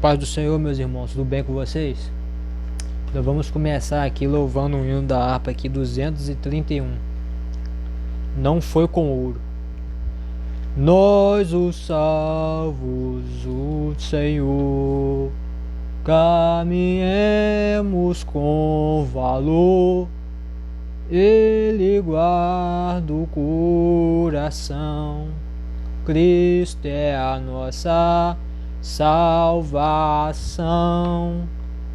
Paz do Senhor, meus irmãos, tudo bem com vocês? Então vamos começar aqui louvando o hino da harpa aqui 231. Não foi com ouro. Nós os salvos, o Senhor, caminhemos com valor. Ele guarda o coração. Cristo é a nossa salvação.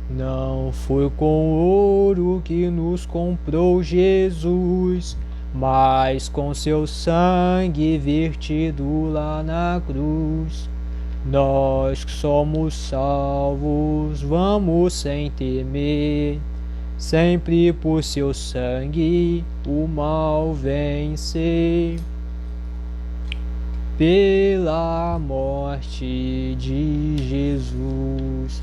Não foi com ouro que nos comprou Jesus, mas com seu sangue vertido lá na cruz. Nós que somos salvos, vamos sem temer, sempre por seu sangue o mal vencer. Pela morte de Jesus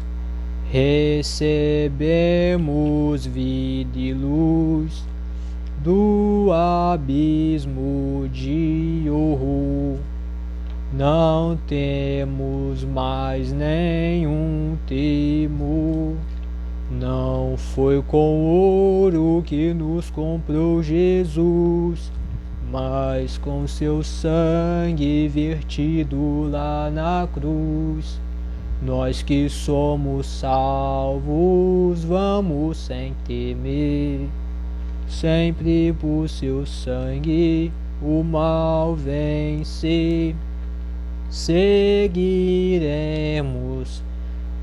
recebemos vida e luz do abismo de horror. Não temos mais nenhum temor. Não foi com ouro que nos comprou Jesus, mas com seu sangue vertido lá na cruz. Nós que somos salvos, vamos sem temer, sempre por seu sangue o mal vencer. Seguiremos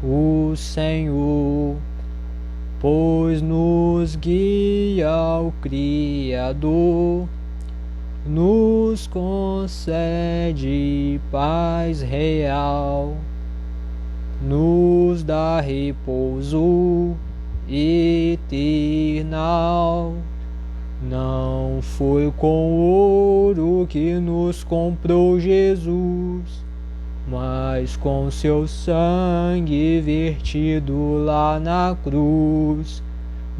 o Senhor, pois nos guia o Criador, nos concede paz real, nos dá repouso eternal. Não foi com ouro que nos comprou Jesus, mas com seu sangue vertido lá na cruz.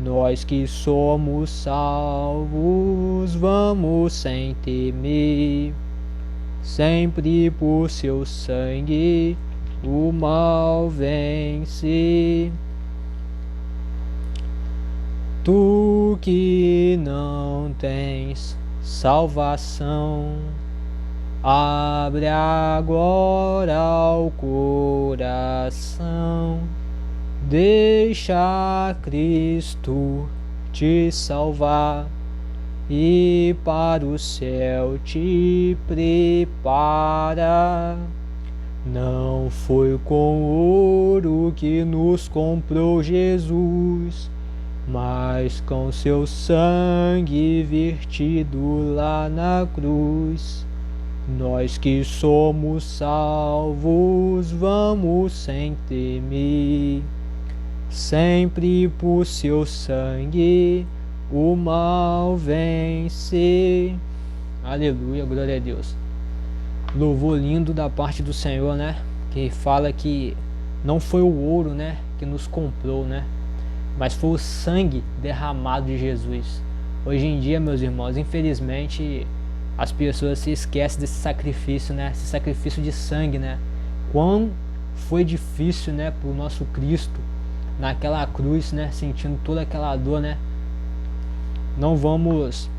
Nós que somos salvos, vamos sem temer, sempre por seu sangue o mal vencer. Tu que não tens salvação, abre agora o coração, deixa Cristo te salvar e para o céu te prepara. Não foi com ouro que nos comprou Jesus, mas com seu sangue vertido lá na cruz. Nós que somos salvos, vamos sem temer, sempre por seu sangue o mal vencer. Aleluia, glória a Deus. Louvor lindo da parte do Senhor, né? Que fala que não foi o ouro, né, que nos comprou, né, mas foi o sangue derramado de Jesus. Hoje em dia, meus irmãos, infelizmente, as pessoas se esquecem desse sacrifício, né? Esse sacrifício de sangue, né? Quão foi difícil, né, pro nosso Cristo naquela cruz, né, sentindo toda aquela dor, né? Não vamos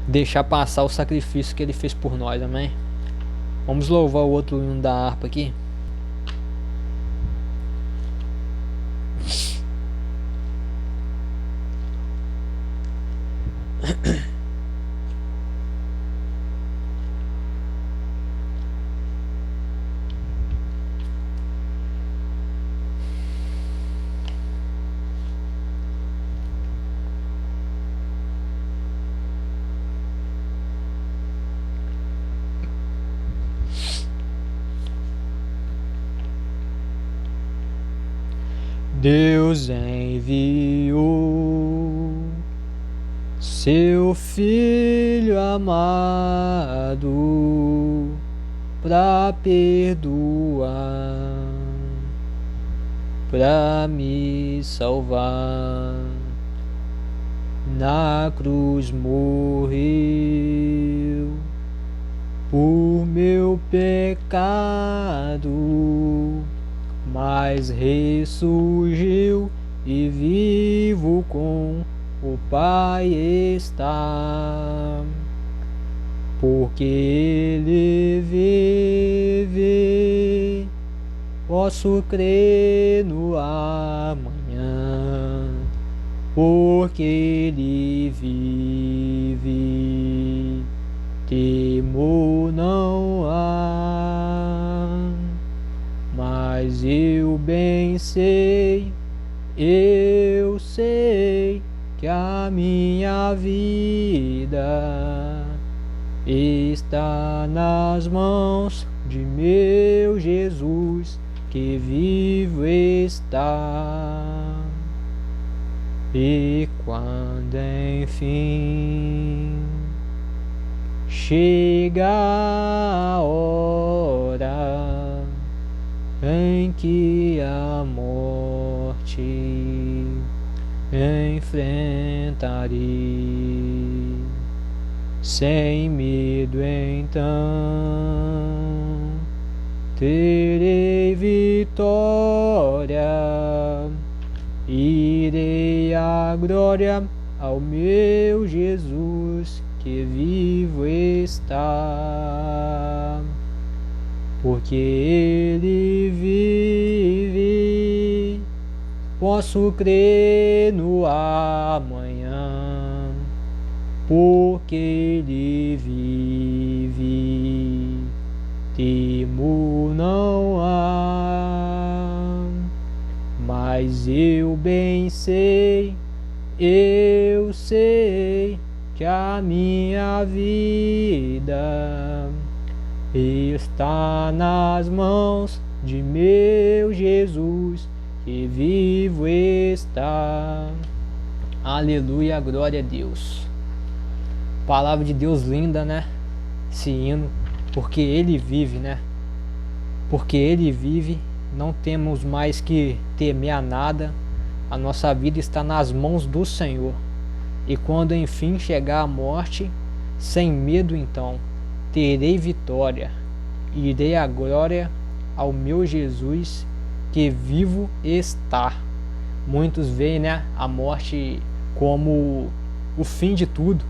deixar passar o sacrifício que ele fez por nós, amém? Vamos louvar o outro hino da harpa aqui. Deus enviou seu Filho amado pra perdoar, pra me salvar. Na cruz morreu por meu pecado, mas ressurgiu e vivo com o Pai está. Porque Ele vive, posso crer no amanhã. Porque Ele vive, temor não há. Mas eu bem sei, eu sei que a minha vida está nas mãos de meu Jesus, que vivo está. E quando enfim chega a hora em que a morte enfrentarei, sem medo então terei vitória, irei à glória ao meu Jesus, que vivo está. Porque Ele vive, posso crer no amanhã. Porque Ele vive, temor não há. Mas eu bem sei, eu sei que a minha vida está nas mãos de meu Jesus, que vivo está. Aleluia, glória a Deus. Palavra de Deus linda, né? Esse hino, porque Ele vive, né? Porque Ele vive, não temos mais que temer a nada. A nossa vida está nas mãos do Senhor. E quando enfim chegar a morte, sem medo então, terei vitória, irei à glória ao meu Jesus, que vivo está. Muitos veem, né, a morte como o fim de tudo,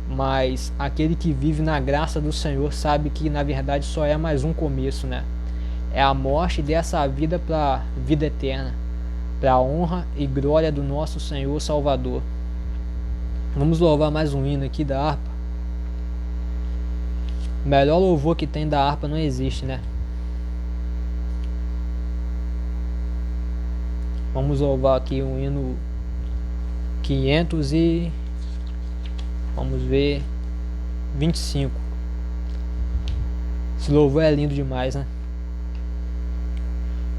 mas aquele que vive na graça do Senhor sabe que na verdade só é mais um começo, né? É a morte dessa vida para a vida eterna, para a honra e glória do nosso Senhor Salvador. Vamos louvar mais um hino aqui da harpa. O melhor louvor que tem da harpa não existe, né? Vamos louvar aqui um hino 500 e... vamos ver... 25. Esse louvor é lindo demais, né?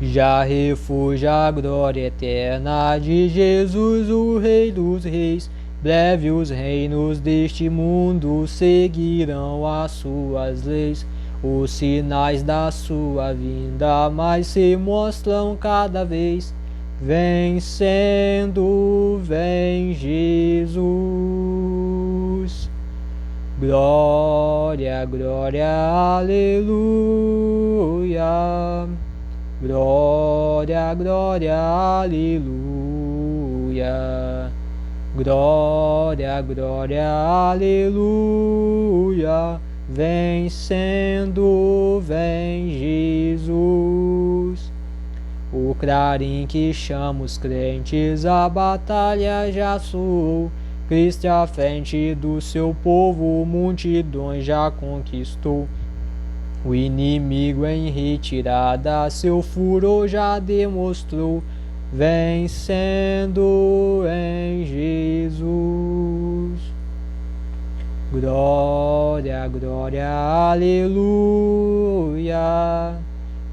Já refúgio a glória eterna de Jesus, o Rei dos Reis. Breve os reinos deste mundo seguirão as suas leis. Os sinais da sua vinda mais se mostram cada vez. Vencendo, vem Jesus. Glória, glória, aleluia. Glória, glória, aleluia. Glória, glória, aleluia. Vencendo, vem Jesus. O clarim que chama os crentes, a batalha já soou. Cristo à frente do seu povo, multidões já conquistou. O inimigo em retirada, seu furor já demonstrou. Vencendo em Jesus. Glória, glória, aleluia.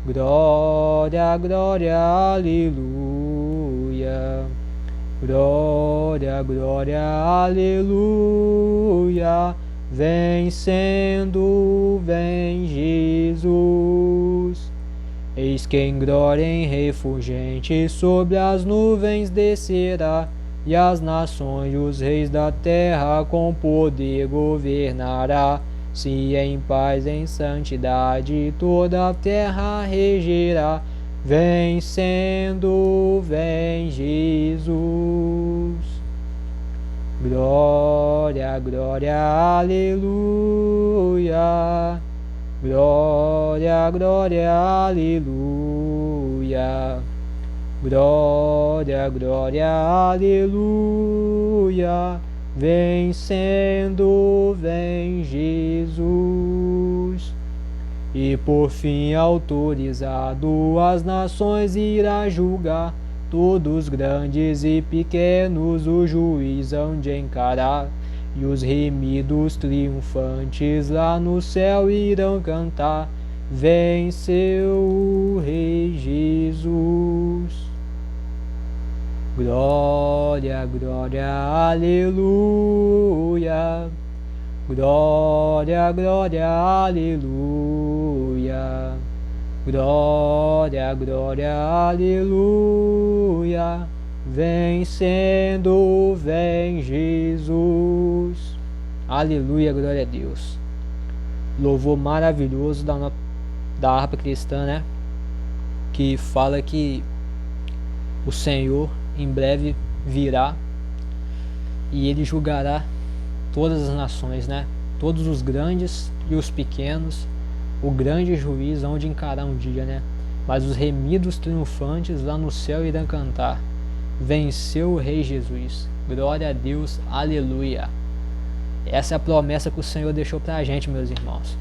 Glória, glória, aleluia. Glória, glória, aleluia. Vencendo, vem Jesus. Eis que em glória em refulgente sobre as nuvens descerá, e as nações e os reis da terra com poder governará. Se em paz, em santidade, toda a terra regerá. vencendo, vem Jesus. Glória, glória, aleluia. Glória, glória, aleluia. Glória, glória, aleluia. Vencendo, vem Jesus. E por fim autorizado as nações irá julgar, todos grandes e pequenos o juiz hão de encarar, e os remidos triunfantes lá no céu irão cantar, venceu o Rei Jesus. Glória, glória, aleluia. Glória, glória, aleluia. Glória, glória, aleluia. Vencendo, vem Jesus. Aleluia, glória a Deus. Louvor maravilhoso da harpa cristã, né? Que fala que o Senhor em breve virá e ele julgará todas as nações, né? Todos os grandes e os pequenos, o grande juiz hão de encarar um dia, né? Mas os remidos triunfantes lá no céu irão cantar, venceu o Rei Jesus. Glória a Deus, aleluia. Essa é a promessa que o Senhor deixou pra gente, meus irmãos.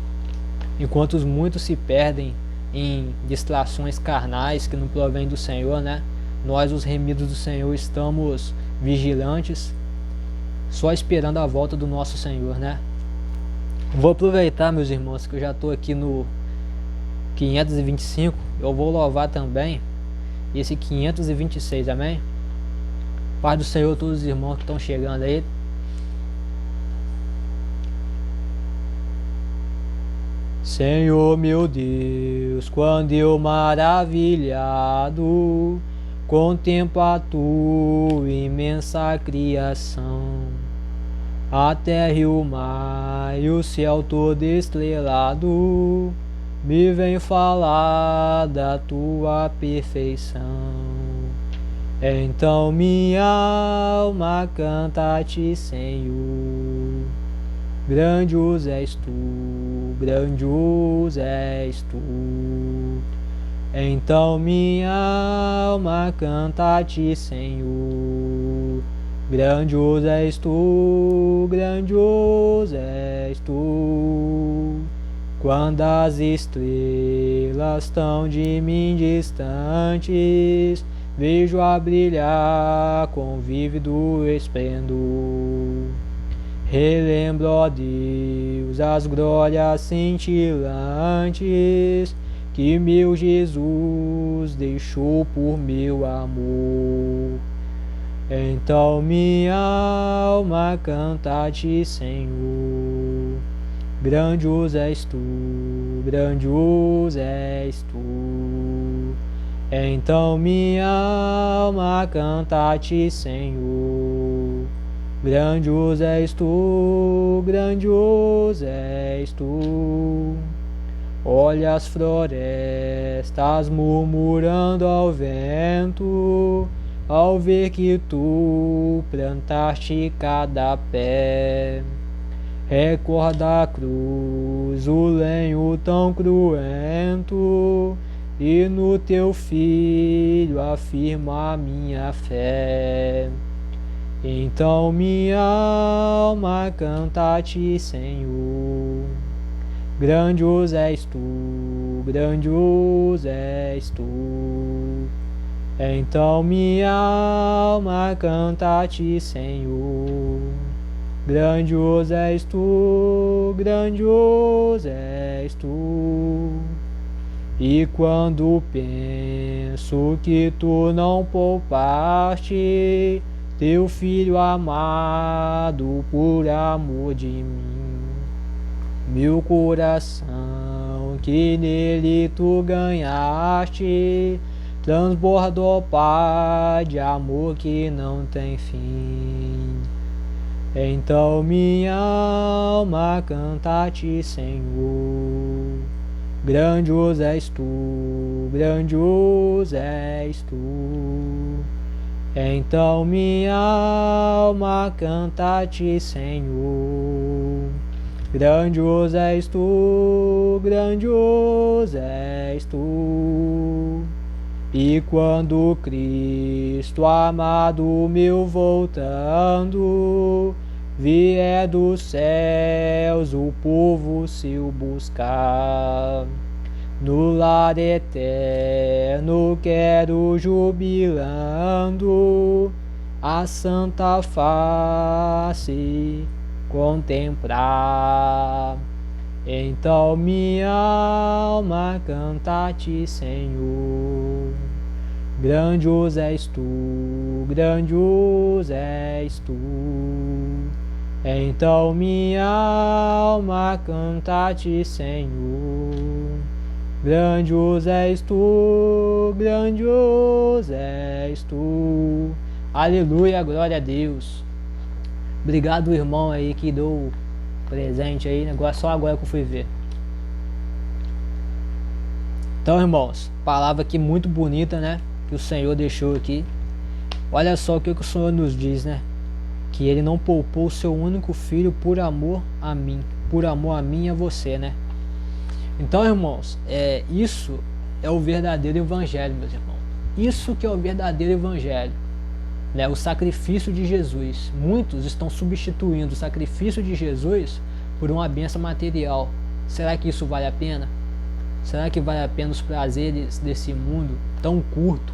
Enquanto muitos se perdem em distrações carnais que não provêm do Senhor, né? Nós, os remidos do Senhor, estamos vigilantes, só esperando a volta do nosso Senhor, né? Vou aproveitar, meus irmãos, que eu já estou aqui no 525, eu vou louvar também esse 526, amém? Paz do Senhor a todos os irmãos que estão chegando aí. Senhor meu Deus, quando eu maravilhado contemplo a tua imensa criação, a terra e o mar e o céu todo estrelado, me vem falar da tua perfeição. Então minha alma canta a ti, Senhor. Grandioso és tu, grandioso és tu. Então minha alma canta a ti, Senhor. Grandioso és tu, grandioso és tu. Quando as estrelas estão de mim distantes, vejo a brilhar com vívido esplendor. Relembro, ó Deus, as glórias cintilantes que meu Jesus deixou por meu amor. Então minha alma canta a ti, Senhor. Grandioso és tu, grandioso és tu. Então minha alma canta a ti, Senhor. Grandioso és tu, grandioso és tu. Olha as florestas murmurando ao vento, ao ver que tu plantaste cada pé. Recorda a cruz, o lenho tão cruento, e no teu filho afirma a minha fé. Então minha alma canta a ti, Senhor. Grandioso és tu, grandioso és tu. Então minha alma canta a ti, Senhor. Grandioso és tu, grandioso és tu. E quando penso que tu não poupaste teu filho amado por amor de mim, meu coração que nele tu ganhaste, transbordou, Pai, de amor que não tem fim. Então minha alma canta a ti, Senhor. grandioso és tu, grandioso és tu. Então minha alma canta a ti, Senhor. Grandioso és tu, grandioso és tu. E quando Cristo amado meu voltando, vier dos céus o povo seu buscar, no lar eterno quero jubilando a santa face contemplar. Então minha alma canta a ti, Senhor. Grandioso és tu, grandioso és tu. Então minha alma canta a ti, Senhor. Grandioso és tu, grandioso és tu. Aleluia, glória a Deus. Obrigado, irmão aí que deu presente aí, negócio só agora que eu fui ver. Então, irmãos, palavra aqui muito bonita, né? Que o Senhor deixou aqui. Olha só o que o Senhor nos diz, né? Que Ele não poupou o seu único filho por amor a mim, por amor a mim e a você, né? Então, irmãos, isso é o verdadeiro evangelho, meus irmãos. Isso que é o verdadeiro evangelho, né? O sacrifício de Jesus. Muitos estão substituindo o sacrifício de Jesus por uma bênção material. Será que isso vale a pena? Será que vale a pena os prazeres desse mundo tão curto,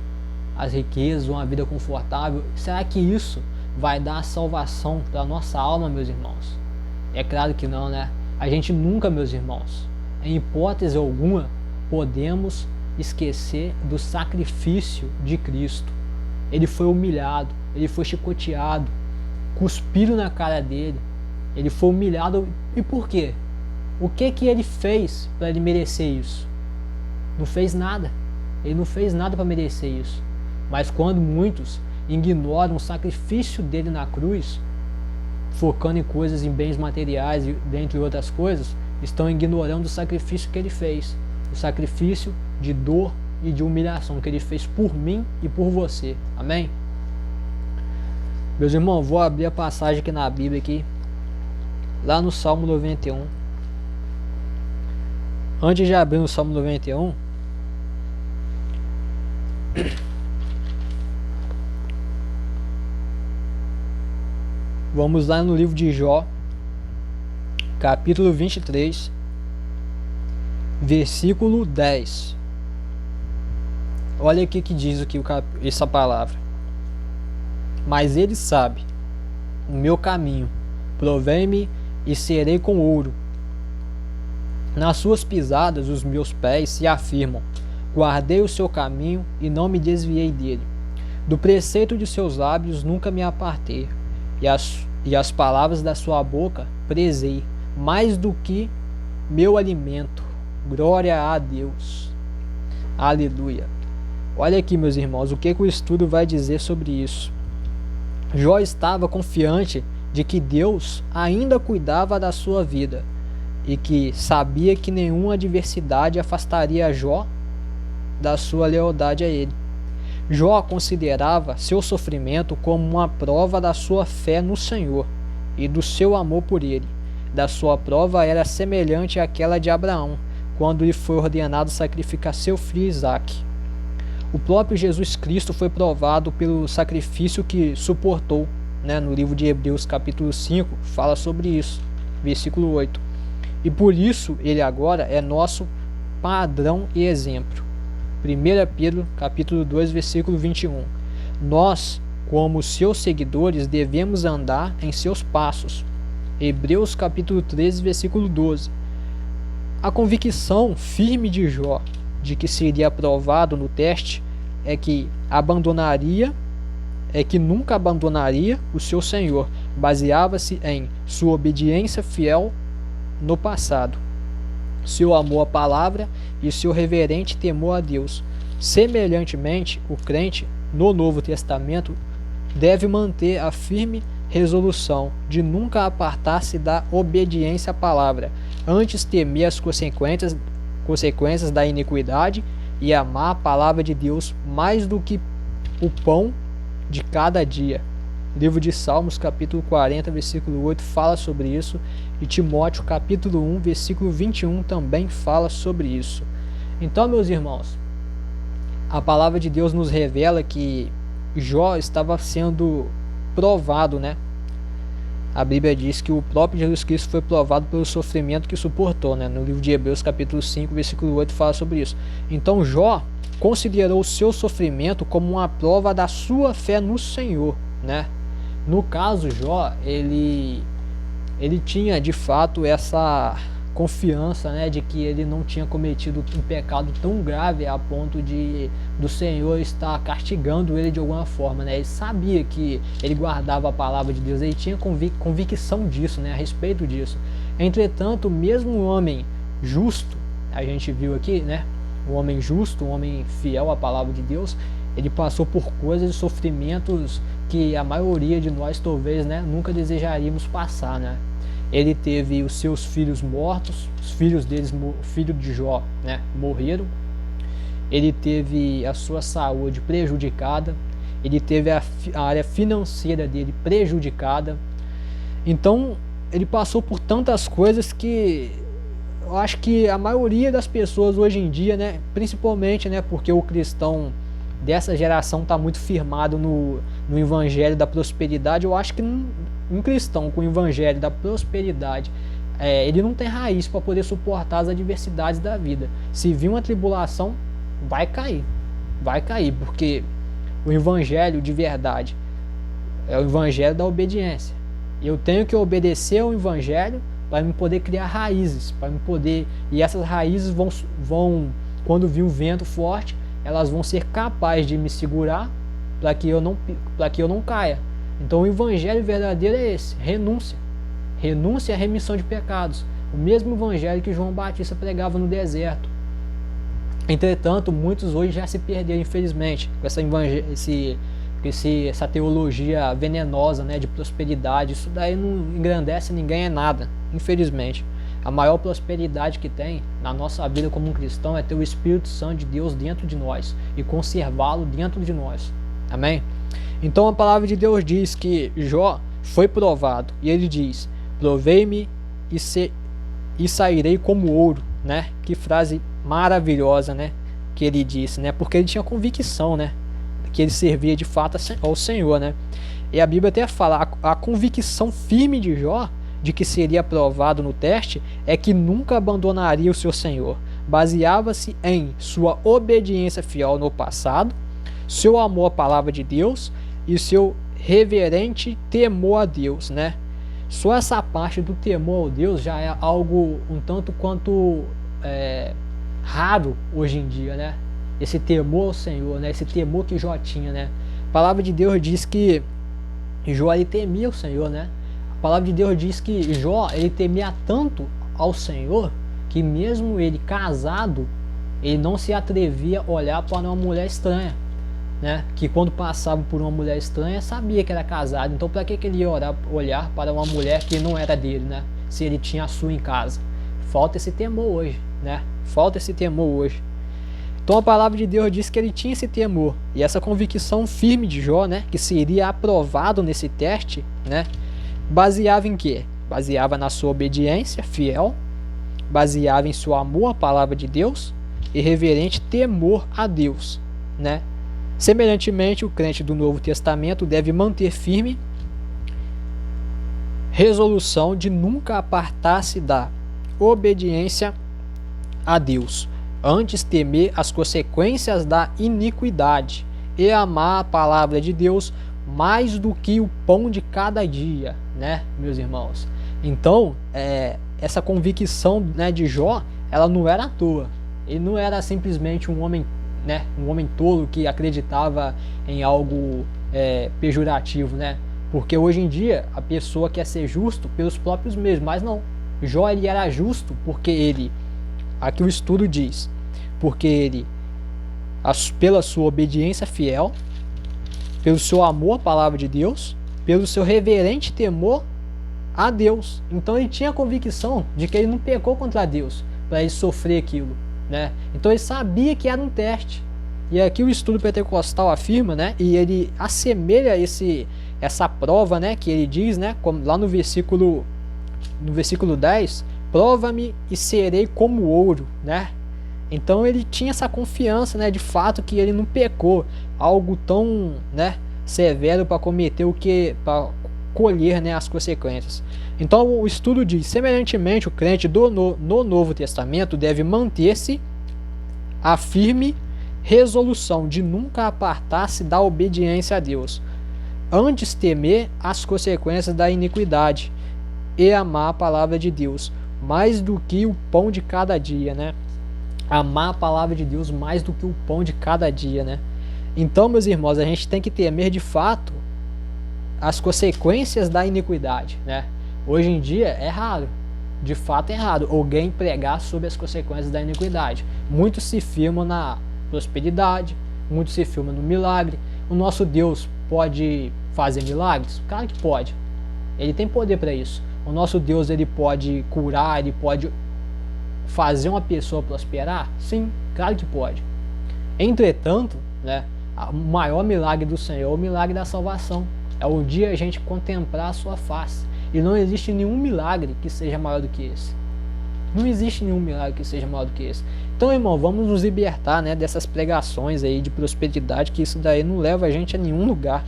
as riquezas, uma vida confortável? Será que isso vai dar salvação para a nossa alma, meus irmãos? É claro que não, né? A gente nunca, meus irmãos, em hipótese alguma, podemos esquecer do sacrifício de Cristo. Ele foi humilhado, ele foi chicoteado, cuspiram na cara dele, ele foi humilhado. E por quê? O que ele fez para ele merecer isso? Não fez nada. Ele não fez nada para merecer isso. Mas quando muitos ignoram o sacrifício dele na cruz, focando em coisas, em bens materiais, dentre outras coisas, estão ignorando o sacrifício que ele fez. O sacrifício de dor e de humilhação que ele fez por mim e por você. Amém? Meus irmãos, vou abrir a passagem aqui na Bíblia aqui, lá no Salmo 91. Antes de abrir no Salmo 91, vamos lá no livro de Jó, capítulo 23, versículo 10. Olha aqui que diz aqui essa palavra. Mas ele sabe o meu caminho, provei-me e serei com ouro. Nas suas pisadas os meus pés se afirmam. Guardei o seu caminho e não me desviei dele. Do preceito de seus lábios nunca me apartei, e as palavras da sua boca prezei, mais do que meu alimento. Glória a Deus. Aleluia. Olha aqui, meus irmãos, o que o estudo vai dizer sobre isso. Jó estava confiante de que Deus ainda cuidava da sua vida e que sabia que nenhuma adversidade afastaria Jó da sua lealdade a ele. Jó considerava seu sofrimento como uma prova da sua fé no Senhor e do seu amor por ele. Da sua prova era semelhante àquela de Abraão, quando lhe foi ordenado sacrificar seu filho Isaque. O próprio Jesus Cristo foi provado pelo sacrifício que suportou, né? No livro de Hebreus capítulo 5 fala sobre isso, versículo 8. E por isso ele agora é nosso padrão e exemplo. 1 Pedro capítulo 2 versículo 21. Nós, como seus seguidores, devemos andar em seus passos. Hebreus capítulo 13 versículo 12. A convicção firme de Jó de que seria aprovado no teste é que nunca abandonaria o seu Senhor. Baseava-se em sua obediência fiel no passado, seu amor à palavra e seu reverente temor a Deus. Semelhantemente, o crente no Novo Testamento deve manter a firme resolução de nunca apartar-se da obediência à palavra, antes temer as consequências consequências da iniquidade e amar a palavra de Deus mais do que o pão de cada dia. O livro de Salmos, capítulo 40, versículo 8, fala sobre isso, e Timóteo, capítulo 1, versículo 21, também fala sobre isso. Então, meus irmãos, a palavra de Deus nos revela que Jó estava sendo provado, né? A Bíblia diz que o próprio Jesus Cristo foi provado pelo sofrimento que suportou, né? No livro de Hebreus, capítulo 5, versículo 8, fala sobre isso. Então Jó considerou o seu sofrimento como uma prova da sua fé no Senhor, né? No caso, Jó, ele tinha de fato essa confiança, né, de que ele não tinha cometido um pecado tão grave a ponto de do Senhor estar castigando ele de alguma forma, né? Ele sabia que ele guardava a palavra de Deus, ele tinha convicção disso, né, a respeito disso. Entretanto, mesmo um homem justo, a gente viu aqui, né, um homem justo, um homem fiel à palavra de Deus, ele passou por coisas e sofrimentos que a maioria de nós talvez, né, nunca desejaríamos passar, né? Ele teve os seus filhos mortos, os filhos deles, filho de Jó, né, morreram. Ele teve a sua saúde prejudicada, ele teve a área financeira dele prejudicada. Então, ele passou por tantas coisas que eu acho que a maioria das pessoas hoje em dia, né, principalmente, né, porque o cristão dessa geração está muito firmado no evangelho da prosperidade, eu acho que um cristão com o evangelho da prosperidade, ele não tem raiz para poder suportar as adversidades da vida. Se vir uma tribulação, vai cair, porque o evangelho de verdade é o evangelho da obediência. Eu tenho que obedecer ao evangelho para me poder criar raízes, e essas raízes vão quando vir um vento forte, elas vão ser capazes de me segurar para que eu não caia. Então o evangelho verdadeiro é esse: renúncia à remissão de pecados, o mesmo evangelho que João Batista pregava no deserto. Entretanto, muitos hoje já se perderam, infelizmente, com essa teologia venenosa, né, de prosperidade. Isso daí não engrandece ninguém, é nada, infelizmente. A maior prosperidade que tem na nossa vida como um cristão é ter o Espírito Santo de Deus dentro de nós e conservá-lo dentro de nós. Amém? Então a palavra de Deus diz que Jó foi provado, e ele diz: provei-me e sairei como ouro, né? Que frase maravilhosa, né? Que ele disse, né? Porque ele tinha convicção, né? Que ele servia de fato ao Senhor, né? E a Bíblia até fala, a convicção firme de Jó de que seria aprovado no teste é que nunca abandonaria o seu Senhor. Baseava-se em sua obediência fiel no passado, seu amor à palavra de Deus e seu reverente temor a Deus, né? Só essa parte do temor a Deus já é algo um tanto quanto raro hoje em dia, né? Esse temor ao Senhor, né? Esse temor que Jó tinha, né? A palavra de Deus diz que Jó ele temia o Senhor, né? A palavra de Deus diz que Jó ele temia tanto ao Senhor que mesmo ele casado, ele não se atrevia a olhar para uma mulher estranha, né? Que quando passava por uma mulher estranha sabia que era casado, então para que ele ia olhar para uma mulher que não era dele, né? Se ele tinha a sua em casa. Falta esse temor hoje, né? Falta esse temor hoje. Então a palavra de Deus diz que ele tinha esse temor e essa convicção firme de Jó, né? Que seria aprovado nesse teste, né? Baseava em quê? Baseava na sua obediência fiel, baseava em seu amor à palavra de Deus e reverente temor a Deus, né? Semelhantemente, o crente do Novo Testamento deve manter firme resolução de nunca apartar-se da obediência a Deus, antes temer as consequências da iniquidade e amar a palavra de Deus mais do que o pão de cada dia, né, meus irmãos? Então, essa convicção, né, de Jó, ela não era à toa. Ele não era simplesmente um homem, né, um homem tolo que acreditava em algo pejorativo, né? Porque hoje em dia a pessoa quer ser justo pelos próprios meios, mas não. Jó ele era justo porque ele, aqui o estudo diz, porque ele, pela sua obediência fiel, pelo seu amor à palavra de Deus, pelo seu reverente temor a Deus. Então ele tinha a convicção de que ele não pecou contra Deus para ele sofrer aquilo. né? Então ele sabia que era um teste. E aqui o estudo pentecostal afirma, né? E ele assemelha essa prova, né? Que ele diz, né? Como lá no versículo 10, prova-me e serei como ouro, né? Então ele tinha essa confiança, né? De fato que ele não pecou, algo tão, né? Severo para cometer para colher, né? As consequências. Então o estudo diz, semelhantemente, o crente no Novo Testamento deve manter-se a firme resolução de nunca apartar-se da obediência a Deus, antes temer as consequências da iniquidade e amar a palavra de Deus mais do que o pão de cada dia, né? Amar a palavra de Deus mais do que o pão de cada dia, né? Então, meus irmãos, a gente tem que temer de fato as consequências da iniquidade, né? Hoje em dia é raro, de fato é raro alguém pregar sobre as consequências da iniquidade. Muitos se firmam na prosperidade, muitos se firmam no milagre. O nosso Deus pode fazer milagres? Claro que pode. Ele tem poder para isso. O nosso Deus, ele pode curar, ele pode fazer uma pessoa prosperar? Sim, claro que pode. Entretanto, né, o maior milagre do Senhor é o milagre da salvação. É o dia a gente contemplar a sua face. E não existe nenhum milagre que seja maior do que esse. Não existe nenhum milagre que seja maior do que esse. Então, irmão, vamos nos libertar, né, dessas pregações aí de prosperidade, que isso daí não leva a gente a nenhum lugar.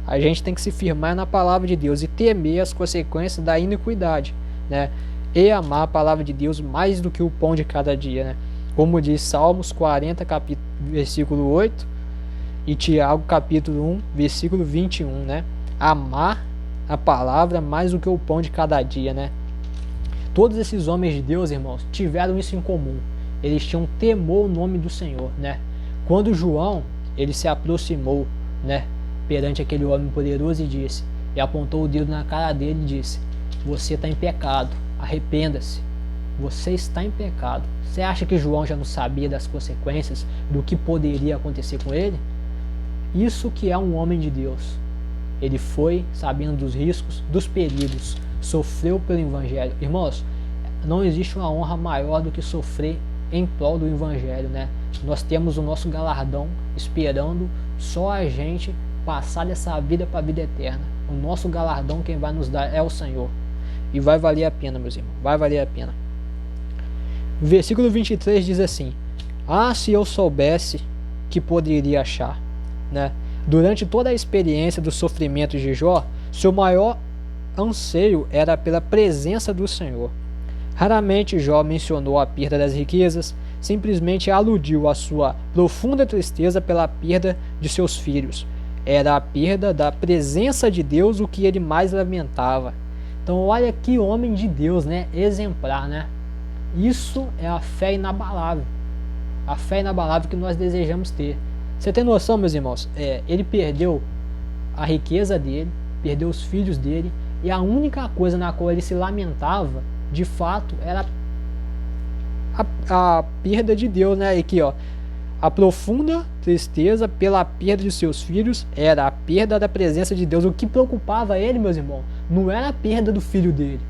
A gente tem que se firmar na palavra de Deus e temer as consequências da iniquidade, né? E amar a palavra de Deus mais do que o pão de cada dia, né? Como diz Salmos 40, versículo 8, e Tiago, capítulo 1, versículo 21, né? Amar a palavra mais do que o pão de cada dia, né? Todos esses homens de Deus, irmãos, tiveram isso em comum. Eles tinham temor ao nome do Senhor, né? Quando João, ele se aproximou, né, perante aquele homem poderoso e apontou o dedo na cara dele e disse: você está em pecado, arrependa-se, você está em pecado. Você acha que João já não sabia das consequências, do que poderia acontecer com ele? Isso que é um homem de Deus. Ele foi sabendo dos riscos, dos perigos, sofreu pelo Evangelho. Irmãos, não existe uma honra maior do que sofrer em prol do Evangelho, né? Nós temos o nosso galardão esperando só a gente passar dessa vida para a vida eterna. O nosso galardão, quem vai nos dar é o Senhor. E vai valer a pena, meus irmãos, vai valer a pena. O versículo 23 diz assim: ah, se eu soubesse que poderia achar, né? Durante toda a experiência dos sofrimentos de Jó, seu maior anseio era pela presença do Senhor. Raramente Jó mencionou a perda das riquezas, simplesmente aludiu à sua profunda tristeza pela perda de seus filhos. Era a perda da presença de Deus o que ele mais lamentava. Então olha que homem de Deus, né? Exemplar, né? Isso é a fé inabalável. A fé inabalável que nós desejamos ter. Você tem noção, meus irmãos? Ele perdeu a riqueza dele, perdeu os filhos dele, e a única coisa na qual ele se lamentava, de fato, era a perda de Deus, né? E aqui, ó, a profunda tristeza pela perda de seus filhos era a perda da presença de Deus. O que preocupava ele, meus irmãos, não era a perda do filho dele,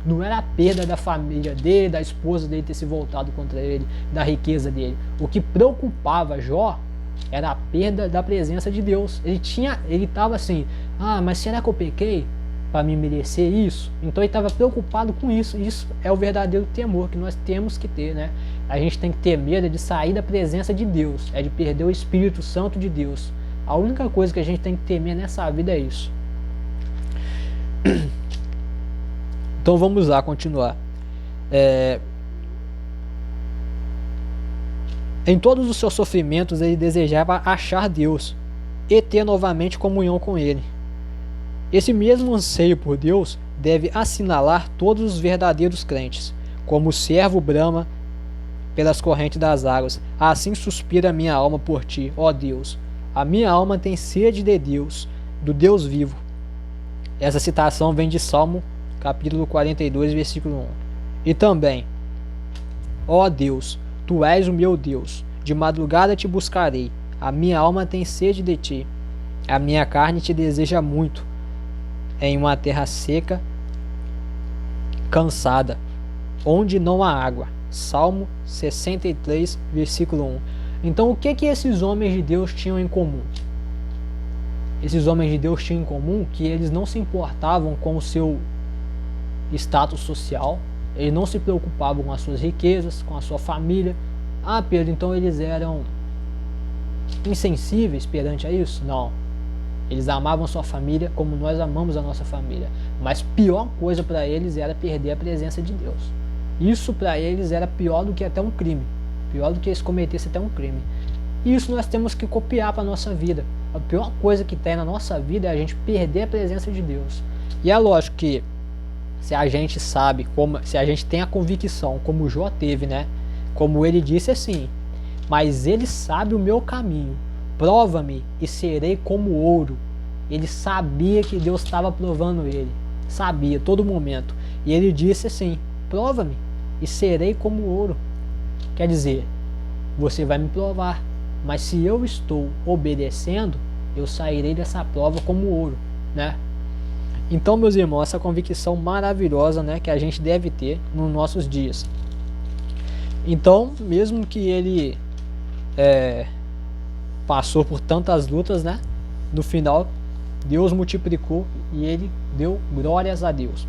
não era a perda da família dele, da esposa dele ter se voltado contra ele, da riqueza dele. O que preocupava Jó era a perda da presença de Deus. Ele estava assim: ah, mas será que eu pequei para me merecer isso? Então ele estava preocupado com isso. Isso é o verdadeiro temor que nós temos que ter, né? A gente tem que ter medo de sair da presença de Deus, é de perder o Espírito Santo de Deus. A única coisa que a gente tem que temer nessa vida é isso. Então vamos lá, continuar. Em todos os seus sofrimentos ele desejava achar Deus e ter novamente comunhão com Ele. Esse mesmo anseio por Deus deve assinalar todos os verdadeiros crentes. Como o servo brama pelas correntes das águas, assim suspira a minha alma por ti, ó Deus. A minha alma tem sede de Deus, do Deus vivo. Essa citação vem de Salmo, capítulo 42, versículo 1. E também: ó Deus, tu és o meu Deus, de madrugada te buscarei, a minha alma tem sede de ti, a minha carne te deseja muito, em uma terra seca, cansada, onde não há água. Salmo 63, versículo 1. Então, o que esses homens de Deus tinham em comum? Esses homens de Deus tinham em comum que eles não se importavam com o seu status social, eles não se preocupavam com as suas riquezas, com a sua família. Ah, Pedro, então eles eram insensíveis perante a isso? Não. Eles amavam sua família como nós amamos a nossa família. Mas pior coisa para eles era perder a presença de Deus. Isso para eles era pior do que até um crime. Pior do que eles cometessem até um crime. Isso nós temos que copiar para a nossa vida. A pior coisa que tem na nossa vida é a gente perder a presença de Deus. E é lógico que se a gente sabe, se a gente tem a convicção, como o Jó teve, né? Como ele disse assim: mas ele sabe o meu caminho, prova-me e serei como ouro. Ele sabia que Deus estava provando ele, sabia, todo momento. E ele disse assim: prova-me e serei como ouro. Quer dizer, você vai me provar, mas se eu estou obedecendo, eu sairei dessa prova como ouro, né? Então, meus irmãos, essa convicção maravilhosa, né, que a gente deve ter nos nossos dias. Então, mesmo que ele passou por tantas lutas, né, no final, Deus multiplicou e ele deu glórias a Deus.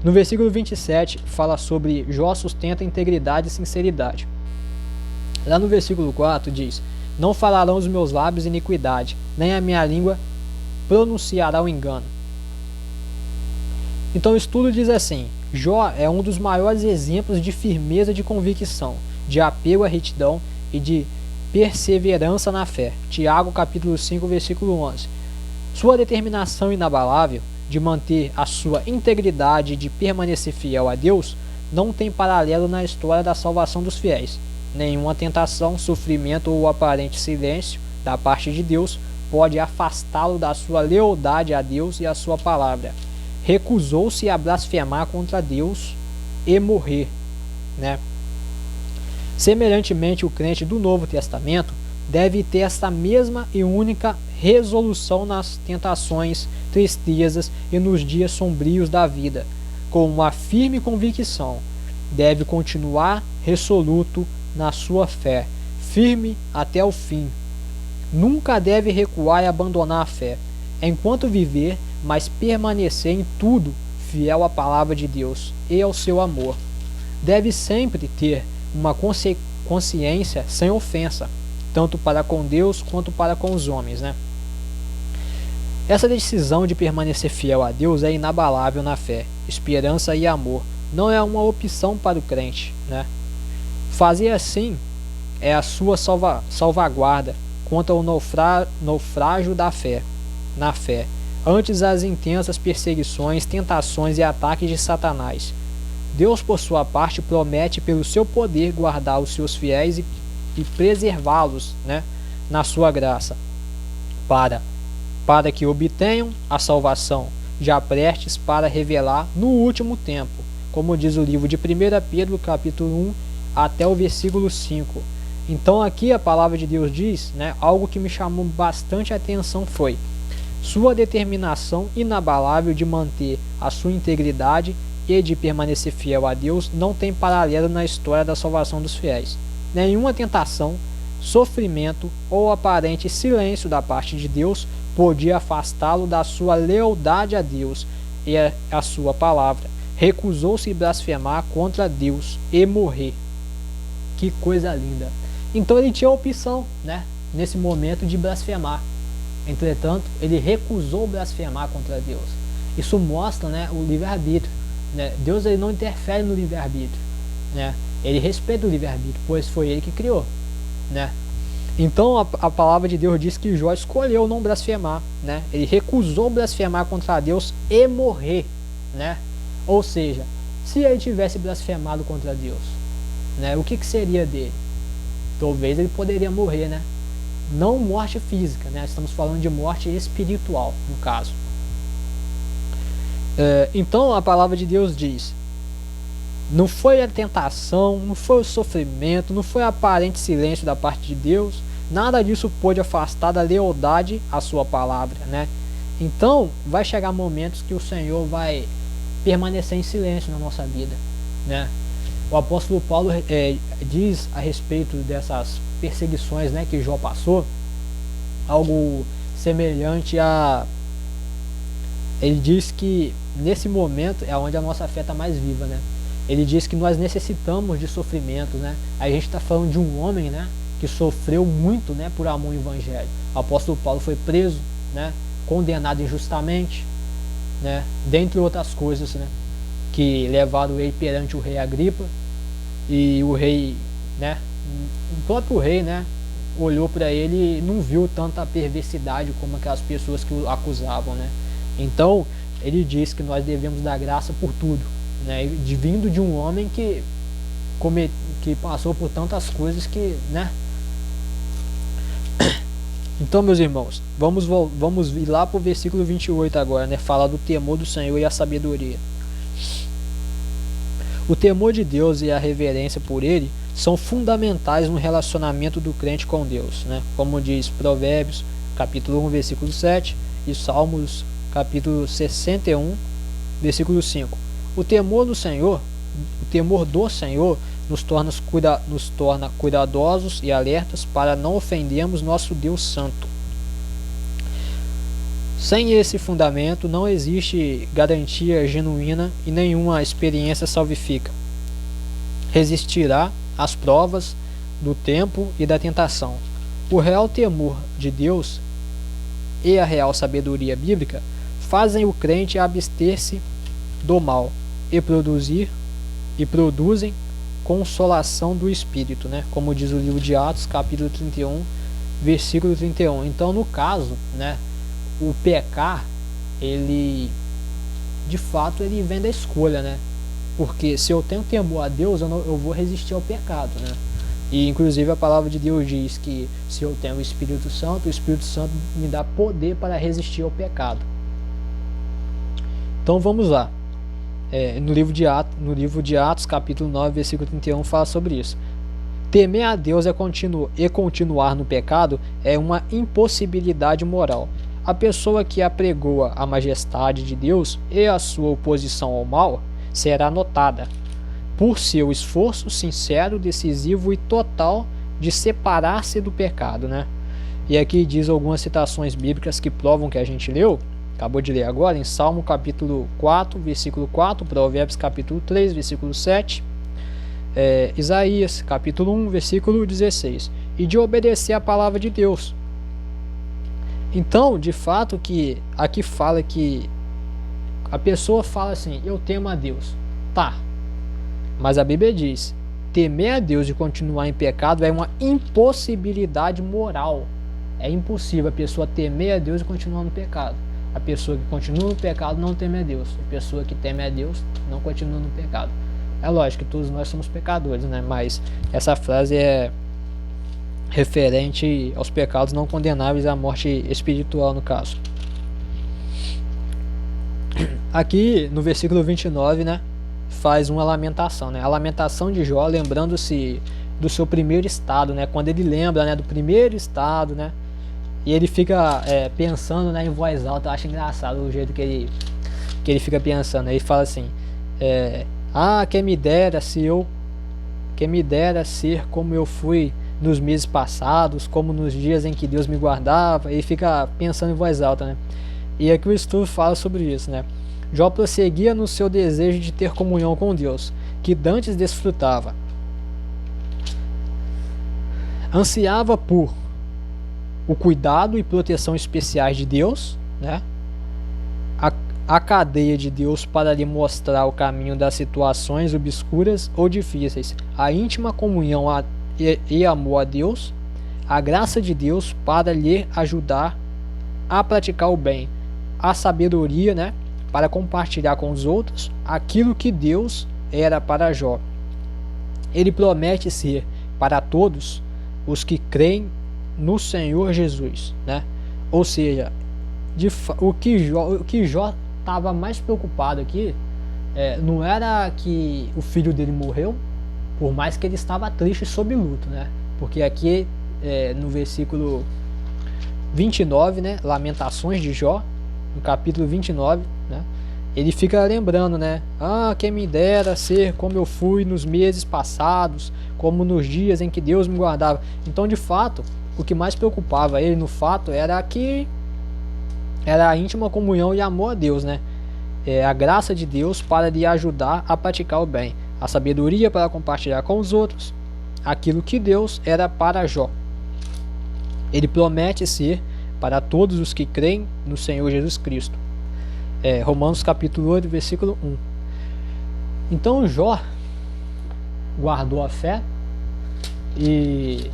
No versículo 27, fala sobre Jó sustenta integridade e sinceridade. Lá no versículo 4 diz: não falarão os meus lábios iniquidade, nem a minha língua pronunciará o engano. Então o estudo diz assim: Jó é um dos maiores exemplos de firmeza de convicção, de apego à retidão e de perseverança na fé. Tiago capítulo 5, versículo 11. Sua determinação inabalável de manter a sua integridade e de permanecer fiel a Deus não tem paralelo na história da salvação dos fiéis. Nenhuma tentação, sofrimento ou aparente silêncio da parte de Deus pode afastá-lo da sua lealdade a Deus e a sua palavra. Recusou-se a blasfemar contra Deus e morrer, né? Semelhantemente, o crente do Novo Testamento deve ter essa mesma e única resolução nas tentações, tristezas e nos dias sombrios da vida. Com uma firme convicção, deve continuar resoluto na sua fé, firme até o fim. Nunca deve recuar e abandonar a fé, enquanto viver, mas permanecer em tudo fiel à palavra de Deus e ao seu amor. Deve sempre ter uma consciência sem ofensa, tanto para com Deus quanto para com os homens, né? Essa decisão de permanecer fiel a Deus é inabalável na fé, esperança e amor. Não é uma opção para o crente, né? Fazer assim é a sua salvaguarda contra o naufrágio da fé, na fé, antes as intensas perseguições, tentações e ataques de Satanás. Deus, por sua parte, promete pelo seu poder guardar os seus fiéis e preservá-los, né, na sua graça, para que obtenham a salvação, já prestes para revelar no último tempo, como diz o livro de 1 Pedro, capítulo 1, até o versículo 5. Então aqui a palavra de Deus diz, né, algo que me chamou bastante a atenção foi sua determinação inabalável de manter a sua integridade e de permanecer fiel a Deus não tem paralelo na história da salvação dos fiéis. Nenhuma tentação, sofrimento ou aparente silêncio da parte de Deus podia afastá-lo da sua lealdade a Deus e a sua palavra. Recusou-se blasfemar contra Deus e morrer. Que coisa linda! Então ele tinha a opção, né, nesse momento de blasfemar. Entretanto, ele recusou blasfemar contra Deus. Isso mostra, né, o livre-arbítrio, né? Deus, ele não interfere no livre-arbítrio, né? Ele respeita o livre-arbítrio, pois foi ele que criou, né? Então a palavra de Deus diz que Jó escolheu não blasfemar, né? Ele recusou blasfemar contra Deus e morrer, né? Ou seja, se ele tivesse blasfemado contra Deus, né, o que seria dele? Talvez ele poderia morrer, né? Não morte física, né? Estamos falando de morte espiritual, no caso. Então a palavra de Deus diz: não foi a tentação, não foi o sofrimento, não foi o aparente silêncio da parte de Deus, nada disso pôde afastar da lealdade à sua palavra, né? Então vai chegar momentos que o Senhor vai permanecer em silêncio na nossa vida, né? O apóstolo Paulo diz a respeito dessas perseguições, né, que Jó passou, algo semelhante a... Ele diz que nesse momento é onde a nossa fé está mais viva, né? Ele diz que nós necessitamos de sofrimento, né? A gente está falando de um homem, né, que sofreu muito, né, por amor ao evangelho. O apóstolo Paulo foi preso, né, condenado injustamente, né, dentre outras coisas, né, que levaram ele perante o rei Agripa, e o rei, né, o próprio rei, né, olhou para ele e não viu tanta perversidade como aquelas pessoas que o acusavam, né? Então ele diz que nós devemos dar graça por tudo, né, vindo de um homem que passou por tantas coisas que, né? Então, meus irmãos, vamos ir lá para o versículo 28 agora, né? Fala do temor do Senhor e a sabedoria. O temor de Deus e a reverência por Ele são fundamentais no relacionamento do crente com Deus, né? Como diz Provérbios, capítulo 1, versículo 7, e Salmos, capítulo 61, versículo 5. O temor do Senhor nos torna cuidadosos e alertas para não ofendermos nosso Deus Santo. Sem esse fundamento não existe garantia genuína e nenhuma experiência salvífica resistirá às provas do tempo e da tentação. O real temor de Deus e a real sabedoria bíblica fazem o crente abster-se do mal e produzem consolação do Espírito, né? Como diz o livro de Atos, capítulo 31, versículo 31. Então, no caso, né, o pecar, ele, de fato, ele vem da escolha, né? Porque se eu tenho temor a Deus, eu vou resistir ao pecado, né? E, inclusive, a palavra de Deus diz que se eu tenho o Espírito Santo me dá poder para resistir ao pecado. Então, vamos lá. No livro de Atos, capítulo 9, versículo 31, fala sobre isso. Temer a Deus e continuar no pecado é uma impossibilidade moral. A pessoa que apregoa a majestade de Deus e a sua oposição ao mal será notada por seu esforço sincero, decisivo e total de separar-se do pecado, né? E aqui diz algumas citações bíblicas que provam que a gente leu. Acabou de ler agora em Salmo capítulo 4, versículo 4, Provérbios capítulo 3, versículo 7, Isaías capítulo 1, versículo 16, e de obedecer a palavra de Deus. Então, de fato, que aqui fala que a pessoa fala assim, eu temo a Deus, tá, mas a Bíblia diz, temer a Deus e continuar em pecado é uma impossibilidade moral. É impossível a pessoa temer a Deus e continuar no pecado. A pessoa que continua no pecado não teme a Deus. A pessoa que teme a Deus não continua no pecado. É lógico que todos nós somos pecadores, né? Mas essa frase é referente aos pecados não condenáveis à morte espiritual, no caso. Aqui no versículo 29, né, faz uma lamentação, né? A lamentação de Jó, lembrando-se do seu primeiro estado, né? Quando ele lembra, né, do primeiro estado, né? E ele fica pensando, né, em voz alta. Eu acho engraçado o jeito que ele fica pensando. Ele fala assim, quem me dera ser como eu fui nos meses passados, como nos dias em que Deus me guardava. Ele fica pensando em voz alta, né? E aqui o estudo fala sobre isso, né? Jó prosseguia no seu desejo de ter comunhão com Deus, que dantes desfrutava. Ansiava por o cuidado e proteção especiais de Deus, né? A cadeia de Deus para lhe mostrar o caminho das situações obscuras ou difíceis, a íntima comunhão e amor a Deus, a graça de Deus para lhe ajudar a praticar o bem, a sabedoria, né, para compartilhar com os outros aquilo que Deus era para Jó. Ele promete ser para todos os que creem no Senhor Jesus, né? Ou seja, o que Jó estava mais preocupado aqui não era que o filho dele morreu, por mais que ele estava triste sob luto, né? Porque aqui no versículo 29, né, Lamentações de Jó, no capítulo 29, né, ele fica lembrando, né? Ah, quem me dera ser como eu fui nos meses passados, como nos dias em que Deus me guardava. Então, de fato, o que mais preocupava ele no fato era a íntima comunhão e amor a Deus, né? A graça de Deus para lhe ajudar a praticar o bem, a sabedoria para compartilhar com os outros aquilo que Deus era para Jó. Ele promete ser para todos os que creem no Senhor Jesus Cristo. Romanos capítulo 8, versículo 1. Então Jó guardou a fé e...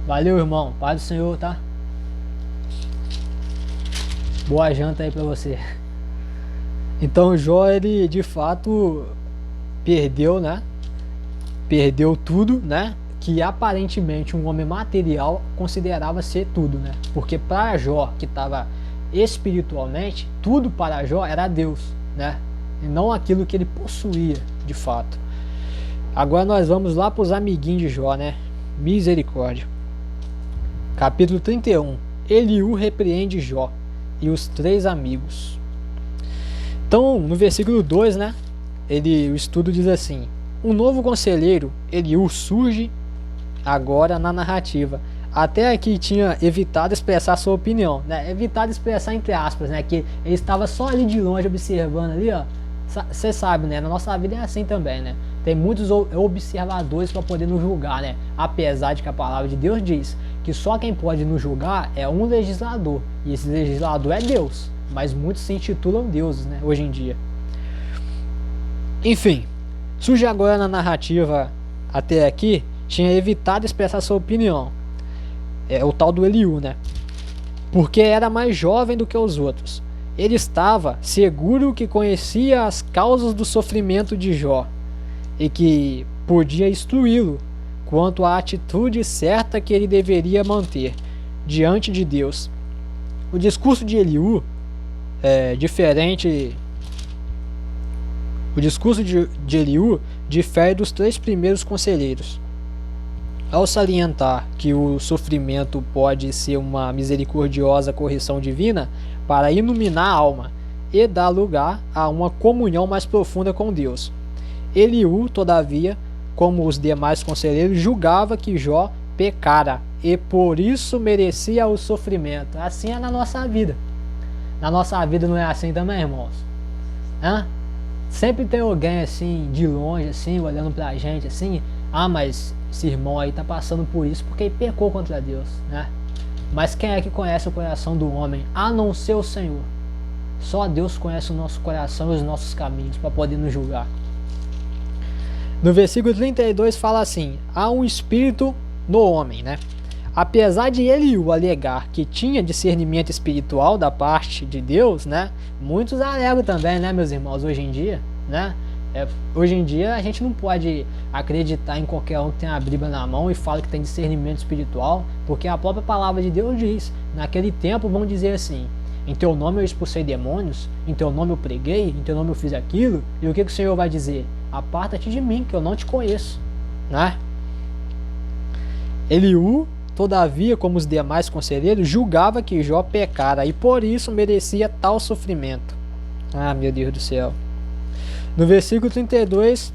Valeu, irmão. Paz do Senhor, tá? Boa janta aí pra você. Então Jó, ele de fato perdeu, né? Perdeu tudo, né? Que aparentemente um homem material considerava ser tudo, né? Porque para Jó, que estava espiritualmente, tudo para Jó era Deus, né? E não aquilo que ele possuía de fato. Agora nós vamos lá para os amiguinhos de Jó, né? Misericórdia. Capítulo 31. Eliú repreende Jó e os 3 amigos. Então, no versículo 2, né? O estudo diz assim: um novo conselheiro, Eliú, surge agora na narrativa. Até aqui tinha evitado expressar sua opinião, né? Evitado expressar entre aspas, né? Que ele estava só ali de longe observando ali, ó. Você sabe, né? Na nossa vida é assim também, né? Tem muitos observadores para poder nos julgar, né? Apesar de que a palavra de Deus diz que só quem pode nos julgar é um legislador. E esse legislador é Deus. Mas muitos se intitulam deuses, né? Hoje em dia. Enfim, surge agora na narrativa até aqui, tinha evitado expressar sua opinião. É o tal do Eliú, né? Porque era mais jovem do que os outros. Ele estava seguro que conhecia as causas do sofrimento de Jó e que podia instruí-lo quanto à atitude certa que ele deveria manter diante de Deus. O discurso de Eliú é diferente. O discurso de Eliú difere dos 3 primeiros conselheiros. Ao salientar que o sofrimento pode ser uma misericordiosa correção divina para iluminar a alma e dar lugar a uma comunhão mais profunda com Deus, Eliú, todavia, como os demais conselheiros, julgava que Jó pecara e por isso merecia o sofrimento. Assim é na nossa vida. Na nossa vida não é assim também, irmãos? Hã? Sempre tem alguém assim, de longe, assim, olhando pra gente, assim, mas esse irmão aí tá passando por isso porque ele pecou contra Deus, né? Mas quem é que conhece o coração do homem, a não ser o Senhor? Só Deus conhece o nosso coração e os nossos caminhos para poder nos julgar. No versículo 32 fala assim: há um espírito no homem, né? Apesar de Eliú alegar que tinha discernimento espiritual da parte de Deus, né? Muitos alegam também, né, meus irmãos, hoje em dia, né? Hoje em dia a gente não pode acreditar em qualquer um que tem a Bíblia na mão e fala que tem discernimento espiritual, porque a própria palavra de Deus diz, naquele tempo vão dizer assim: em teu nome eu expulsei demônios, em teu nome eu preguei, em teu nome eu fiz aquilo, e o que o Senhor vai dizer? Aparta-te de mim, que eu não te conheço, né? Eliú, todavia, como os demais conselheiros, julgava que Jó pecara e por isso merecia tal sofrimento. Ah, meu Deus do céu. No versículo 32,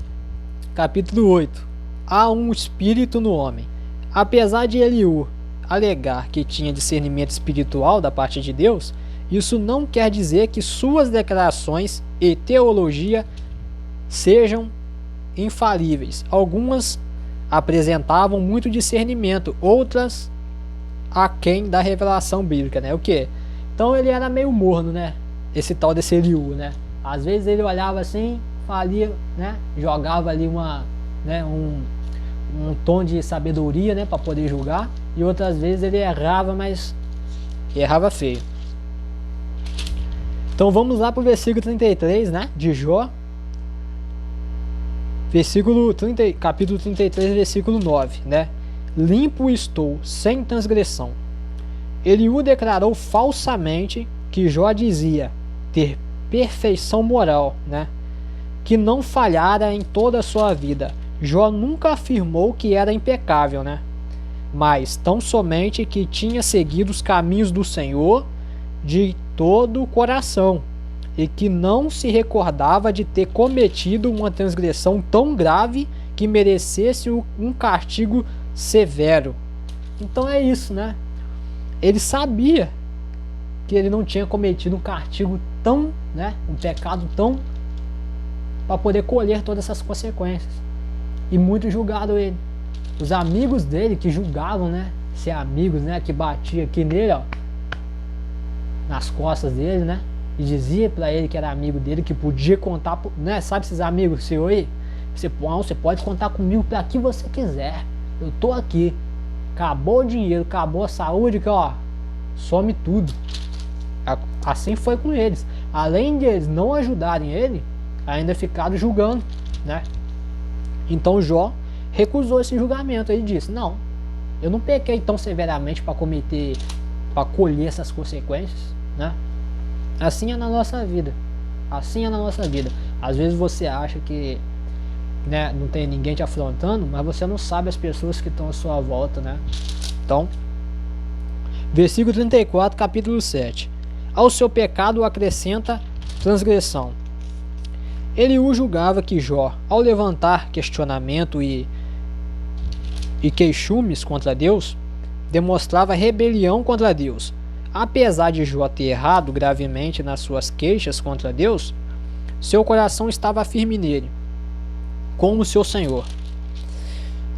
capítulo 8, há um espírito no homem. Apesar de Eliú alegar que tinha discernimento espiritual da parte de Deus, isso não quer dizer que suas declarações e teologia sejam infalíveis. Algumas apresentavam muito discernimento, outras aquém da revelação bíblica, né? O que? Então ele era meio morno, né? Esse tal desse Eliú, né? Às vezes ele olhava assim, falia, né? Jogava ali um tom de sabedoria, né? Para poder julgar. E outras vezes ele errava, mas errava feio. Então vamos lá para o versículo 33, né? De Jó. Capítulo 33, versículo 9, né? Limpo estou, sem transgressão. Eliú declarou falsamente que Jó dizia ter perfeição moral, né? Que não falhara em toda a sua vida. Jó nunca afirmou que era impecável, né? Mas tão somente que tinha seguido os caminhos do Senhor de todo o coração, e que não se recordava de ter cometido uma transgressão tão grave que merecesse um castigo severo. Então é isso, né? Ele sabia que ele não tinha cometido um castigo tão, né, um pecado tão, para poder colher todas essas consequências. E muitos julgaram ele. Os amigos dele que julgavam, né, ser amigos, né, que batia aqui nele, ó, nas costas dele, né, e dizia para ele que era amigo dele, que podia contar, né, sabe esses amigos seu aí? Você pode contar comigo para que você quiser. Eu tô aqui. Acabou o dinheiro, acabou a saúde, que ó, some tudo. Assim foi com eles. Além de eles não ajudarem ele, ainda ficaram julgando, né? Então Jó recusou esse julgamento. Ele disse: não, eu não pequei tão severamente para colher essas consequências, né? Assim é na nossa vida. Assim é na nossa vida. Às vezes você acha que, né, não tem ninguém te afrontando, mas você não sabe as pessoas que estão à sua volta, né? Então, versículo 34, capítulo 7. Ao seu pecado acrescenta transgressão. Eliú julgava que Jó, ao levantar questionamento e queixumes contra Deus, demonstrava rebelião contra Deus. Apesar de Jó ter errado gravemente nas suas queixas contra Deus, seu coração estava firme nele, como seu Senhor.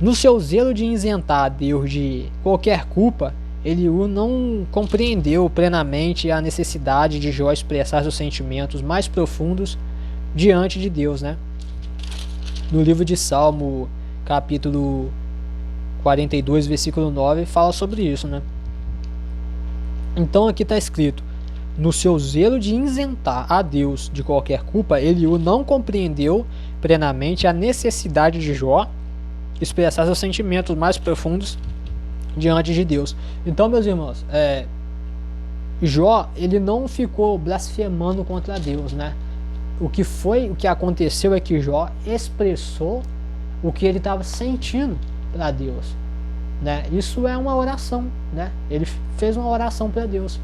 No seu zelo de isentar Deus de qualquer culpa, Eliú não compreendeu plenamente a necessidade de Jó expressar seus sentimentos mais profundos diante de Deus, né? No livro de Salmo, capítulo 42, versículo 9, fala sobre isso, né? Então aqui está escrito: no seu zelo de isentar a Deus de qualquer culpa, Eliú não compreendeu plenamente a necessidade de Jó expressar seus sentimentos mais profundos diante de Deus. Então, meus irmãos, Jó, ele não ficou blasfemando contra Deus, né? O que aconteceu é que Jó expressou o que ele estava sentindo para Deus, né? Isso é uma oração, né? Ele fez uma oração para Deus.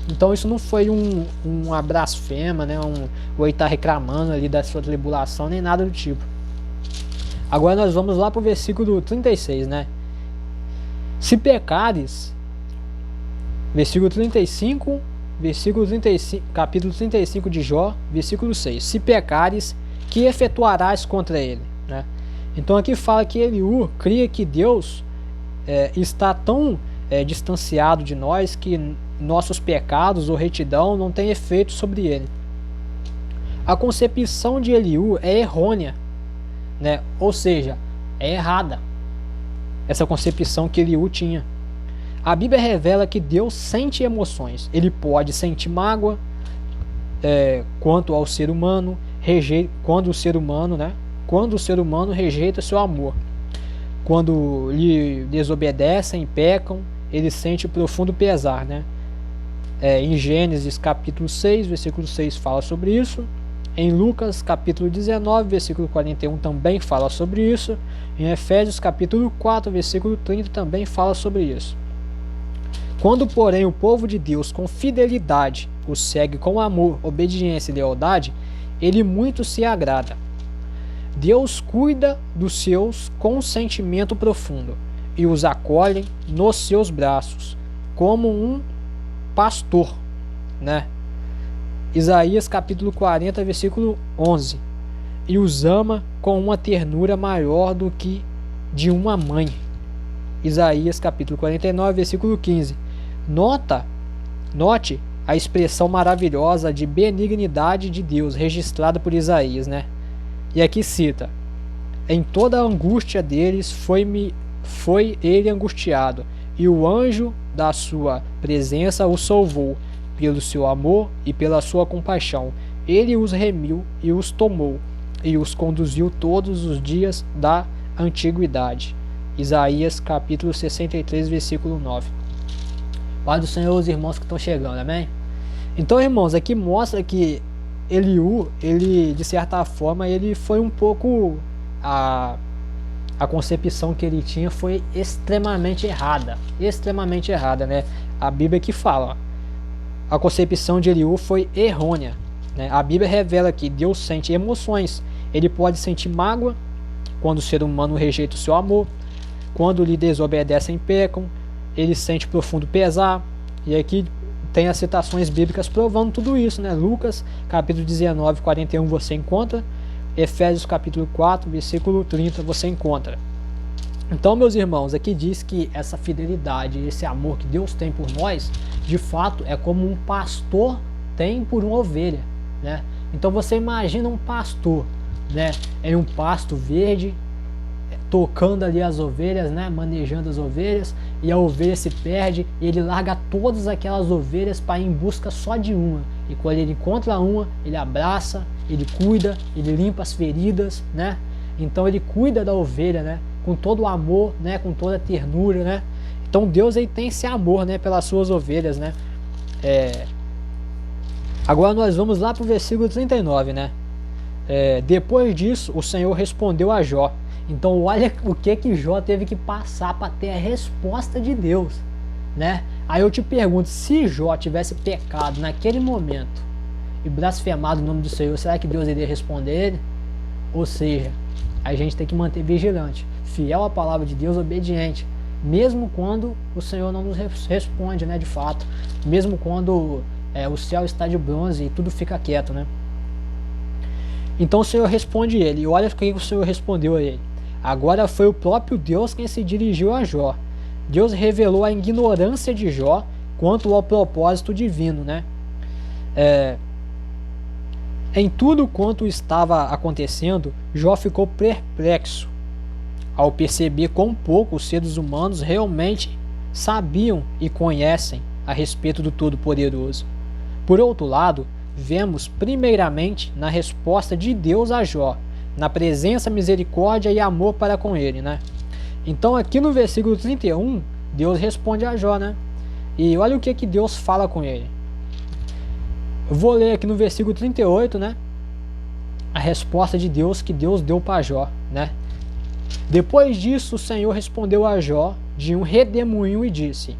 Então isso não foi uma blasfema, né? Ou ele está reclamando ali da sua tribulação, nem nada do tipo. Agora nós vamos lá para o versículo 36, né? Se pecares, versículo 35, capítulo 35 de Jó, versículo 6. Se pecares, que efetuarás contra ele, né? Então aqui fala que Eliú cria que Deus está tão distanciado de nós que nossos pecados ou retidão não tem efeito sobre ele. A concepção de Eliú é errônea, né? Ou seja, é errada essa concepção que Eliú tinha. A Bíblia revela que Deus sente emoções. Ele pode sentir mágoa quanto ao ser humano, quando o ser humano rejeita seu amor. Quando lhe desobedecem, pecam, ele sente profundo pesar, né? Em Gênesis capítulo 6, versículo 6 fala sobre isso. Em Lucas capítulo 19, versículo 41 também fala sobre isso. Em Efésios capítulo 4, versículo 30 também fala sobre isso. Quando, porém, o povo de Deus com fidelidade o segue com amor, obediência e lealdade, ele muito se agrada. Deus cuida dos seus com um sentimento profundo e os acolhe nos seus braços, como um pastor, né? Isaías capítulo 40, versículo 11. E os ama com uma ternura maior do que de uma mãe. Isaías capítulo 49, versículo 15. Note a expressão maravilhosa de benignidade de Deus registrada por Isaías, né? E aqui cita: em toda a angústia deles foi ele angustiado, e o anjo da sua presença o salvou. Pelo seu amor e pela sua compaixão, ele os remiu e os tomou, e os conduziu todos os dias da antiguidade. Isaías capítulo 63, versículo 9. Pai do Senhor, os irmãos que estão chegando, amém? Então, irmãos, aqui mostra que Eliú, ele de certa forma, ele foi um pouco a concepção que ele tinha foi extremamente errada, né? A Bíblia que fala, ó, a concepção de Eliú foi errônea. né? A Bíblia revela que Deus sente emoções. Ele pode sentir mágoa quando o ser humano rejeita o seu amor, quando lhe desobedecem e pecam, ele sente profundo pesar. E aqui tem as citações bíblicas provando tudo isso, né? Lucas capítulo 19, 41 você encontra, Efésios capítulo 4, versículo 30 você encontra. Então, meus irmãos, aqui diz que essa fidelidade, esse amor que Deus tem por nós, de fato é como um pastor tem por uma ovelha, né? Então você imagina um pastor, né, em um pasto verde, tocando ali as ovelhas, né, manejando as ovelhas, e a ovelha se perde, e ele larga todas aquelas ovelhas para ir em busca só de uma. E quando ele encontra uma, ele abraça, ele cuida, ele limpa as feridas, né? Então ele cuida da ovelha, né, com todo o amor, né, com toda a ternura, né? Então Deus aí tem esse amor, né, pelas suas ovelhas, né? Agora nós vamos lá para o versículo 39, né? Depois disso, o Senhor respondeu a Jó. Então olha o que Jó teve que passar para ter a resposta de Deus, né? Aí eu te pergunto, se Jó tivesse pecado naquele momento e blasfemado o nome do Senhor, será que Deus iria responder ele? Ou seja, a gente tem que manter vigilante, fiel à palavra de Deus, obediente, mesmo quando o Senhor não nos responde, né, de fato, mesmo quando o céu está de bronze e tudo fica quieto, né? Então o Senhor responde ele, e olha o que o Senhor respondeu a ele. Agora foi o próprio Deus quem se dirigiu a Jó. Deus revelou a ignorância de Jó quanto ao propósito divino, né? Em tudo quanto estava acontecendo, Jó ficou perplexo ao perceber quão pouco os seres humanos realmente sabiam e conhecem a respeito do Todo-Poderoso. Por outro lado, vemos primeiramente na resposta de Deus a Jó, na presença, misericórdia e amor para com ele, né? Então aqui no versículo 31, Deus responde a Jó, né? E olha o que Deus fala com ele. Eu vou ler aqui no versículo 38, né? A resposta de Deus que Deus deu para Jó, né? Depois disso, o Senhor respondeu a Jó de um redemoinho e disse: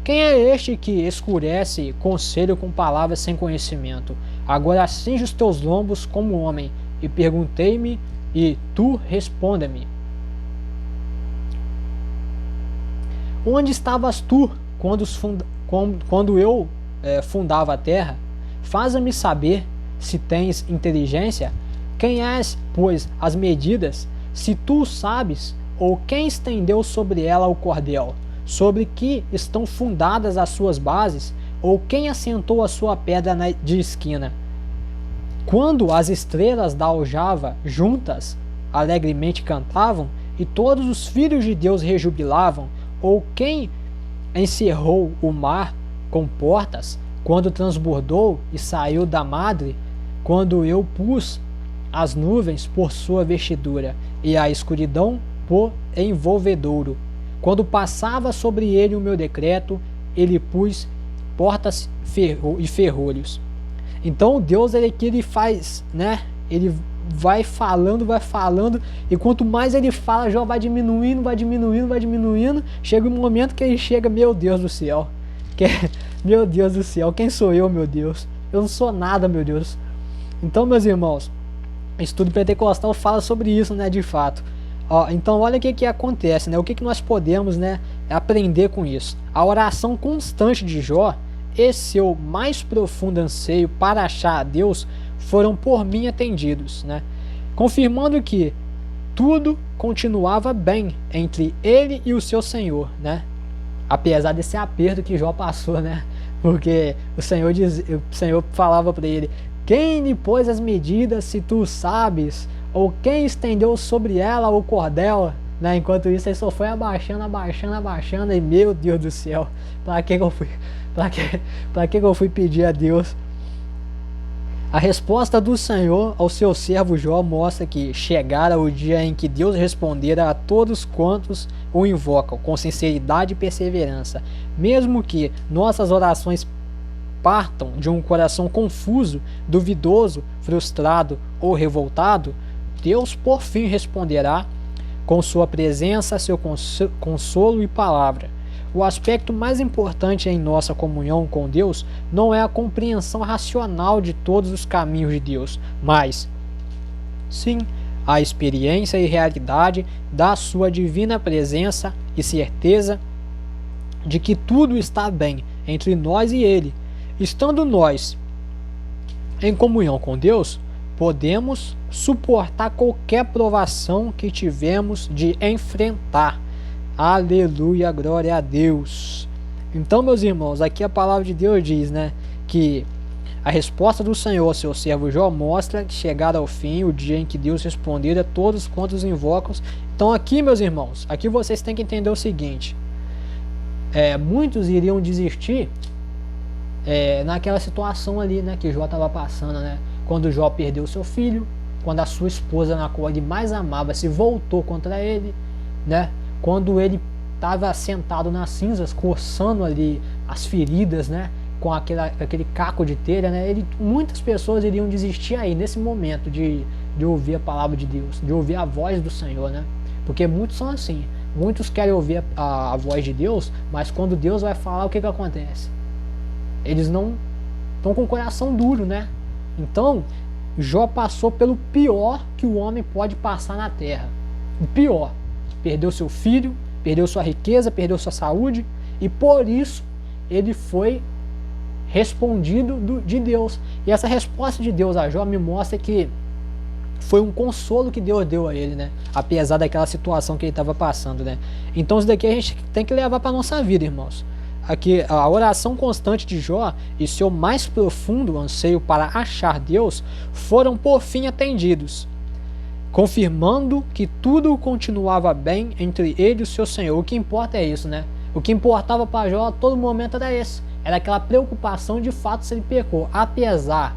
quem é este que escurece conselho com palavras sem conhecimento? Agora cinge os teus lombos como homem, e perguntei-me, e tu responda-me. Onde estavas tu quando eu fundava a terra? Faza-me saber se tens inteligência. Quem és, pois, as medidas? Se tu sabes, ou quem estendeu sobre ela o cordel? Sobre que estão fundadas as suas bases? Ou quem assentou a sua pedra de esquina? Quando as estrelas da aljava juntas alegremente cantavam, e todos os filhos de Deus rejubilavam, ou quem encerrou o mar com portas, quando transbordou e saiu da madre, quando eu pus as nuvens por sua vestidura, e a escuridão por envolvedouro, quando passava sobre ele o meu decreto, ele pus portas e ferrolhos. Então Deus ele faz, né? Ele vai falando, e quanto mais ele fala, Jó vai diminuindo, chega um momento que ele chega, meu Deus do céu, meu Deus do céu, quem sou eu, meu Deus? Eu não sou nada, meu Deus. Então, meus irmãos, o estudo pentecostal fala sobre isso, né, de fato. Então olha o que acontece, né? O que nós podemos, né, aprender com isso. A oração constante de Jó e seu mais profundo anseio para achar a Deus foram por mim atendidos, né? Confirmando que tudo continuava bem entre ele e o seu Senhor, né? Apesar desse aperto que Jó passou, né? Porque o Senhor falava para ele: quem lhe pôs as medidas, se tu sabes? Ou quem estendeu sobre ela o cordel, né? Enquanto isso ele só foi abaixando, e meu Deus do céu, para que eu fui pedir a Deus? A resposta do Senhor ao seu servo Jó mostra que chegara o dia em que Deus respondera a todos quantos o invocam com sinceridade e perseverança, mesmo que nossas orações partam de um coração confuso, duvidoso, frustrado ou revoltado. Deus por fim responderá com sua presença, seu consolo e palavra. o aspecto mais importante em nossa comunhão com Deus não é a compreensão racional de todos os caminhos de Deus, mas sim a experiência e realidade da sua divina presença e certeza de que tudo está bem entre nós e Ele. Estando nós em comunhão com Deus, podemos suportar qualquer provação que tivemos de enfrentar. Aleluia, glória a Deus. Então, meus irmãos, aqui a palavra de Deus diz, né, que a resposta do Senhor ao seu servo Jó mostra que chegar ao fim, o dia em que Deus responder a todos quantos invocam. Então aqui, meus irmãos, aqui vocês têm que entender o seguinte, muitos iriam desistir naquela situação ali, né, que Jó estava passando, né, quando Jó perdeu seu filho, quando a sua esposa, na qual ele mais amava, se voltou contra ele, né, quando ele estava sentado nas cinzas, coçando ali as feridas, né, com aquele caco de telha, né, muitas pessoas iriam desistir aí, nesse momento, de ouvir a palavra de Deus, de ouvir a voz do Senhor, né, porque muitos são assim, muitos querem ouvir a voz de Deus, mas quando Deus vai falar, o que acontece? Eles não estão com o coração duro, né? Então, Jó passou pelo pior que o homem pode passar na terra. O pior. Perdeu seu filho, perdeu sua riqueza, perdeu sua saúde, e por isso ele foi respondido de Deus. E essa resposta de Deus a Jó me mostra que foi um consolo que Deus deu a ele, né? Apesar daquela situação que ele estava passando, né? Então isso daqui a gente tem que levar para a nossa vida, irmãos. Aqui, a oração constante de Jó e seu mais profundo anseio para achar Deus foram por fim atendidos, confirmando que tudo continuava bem entre ele e o seu Senhor. O que importa é isso, né? O que importava para Jó a todo momento era esse. Era aquela preocupação de fato se ele pecou. Apesar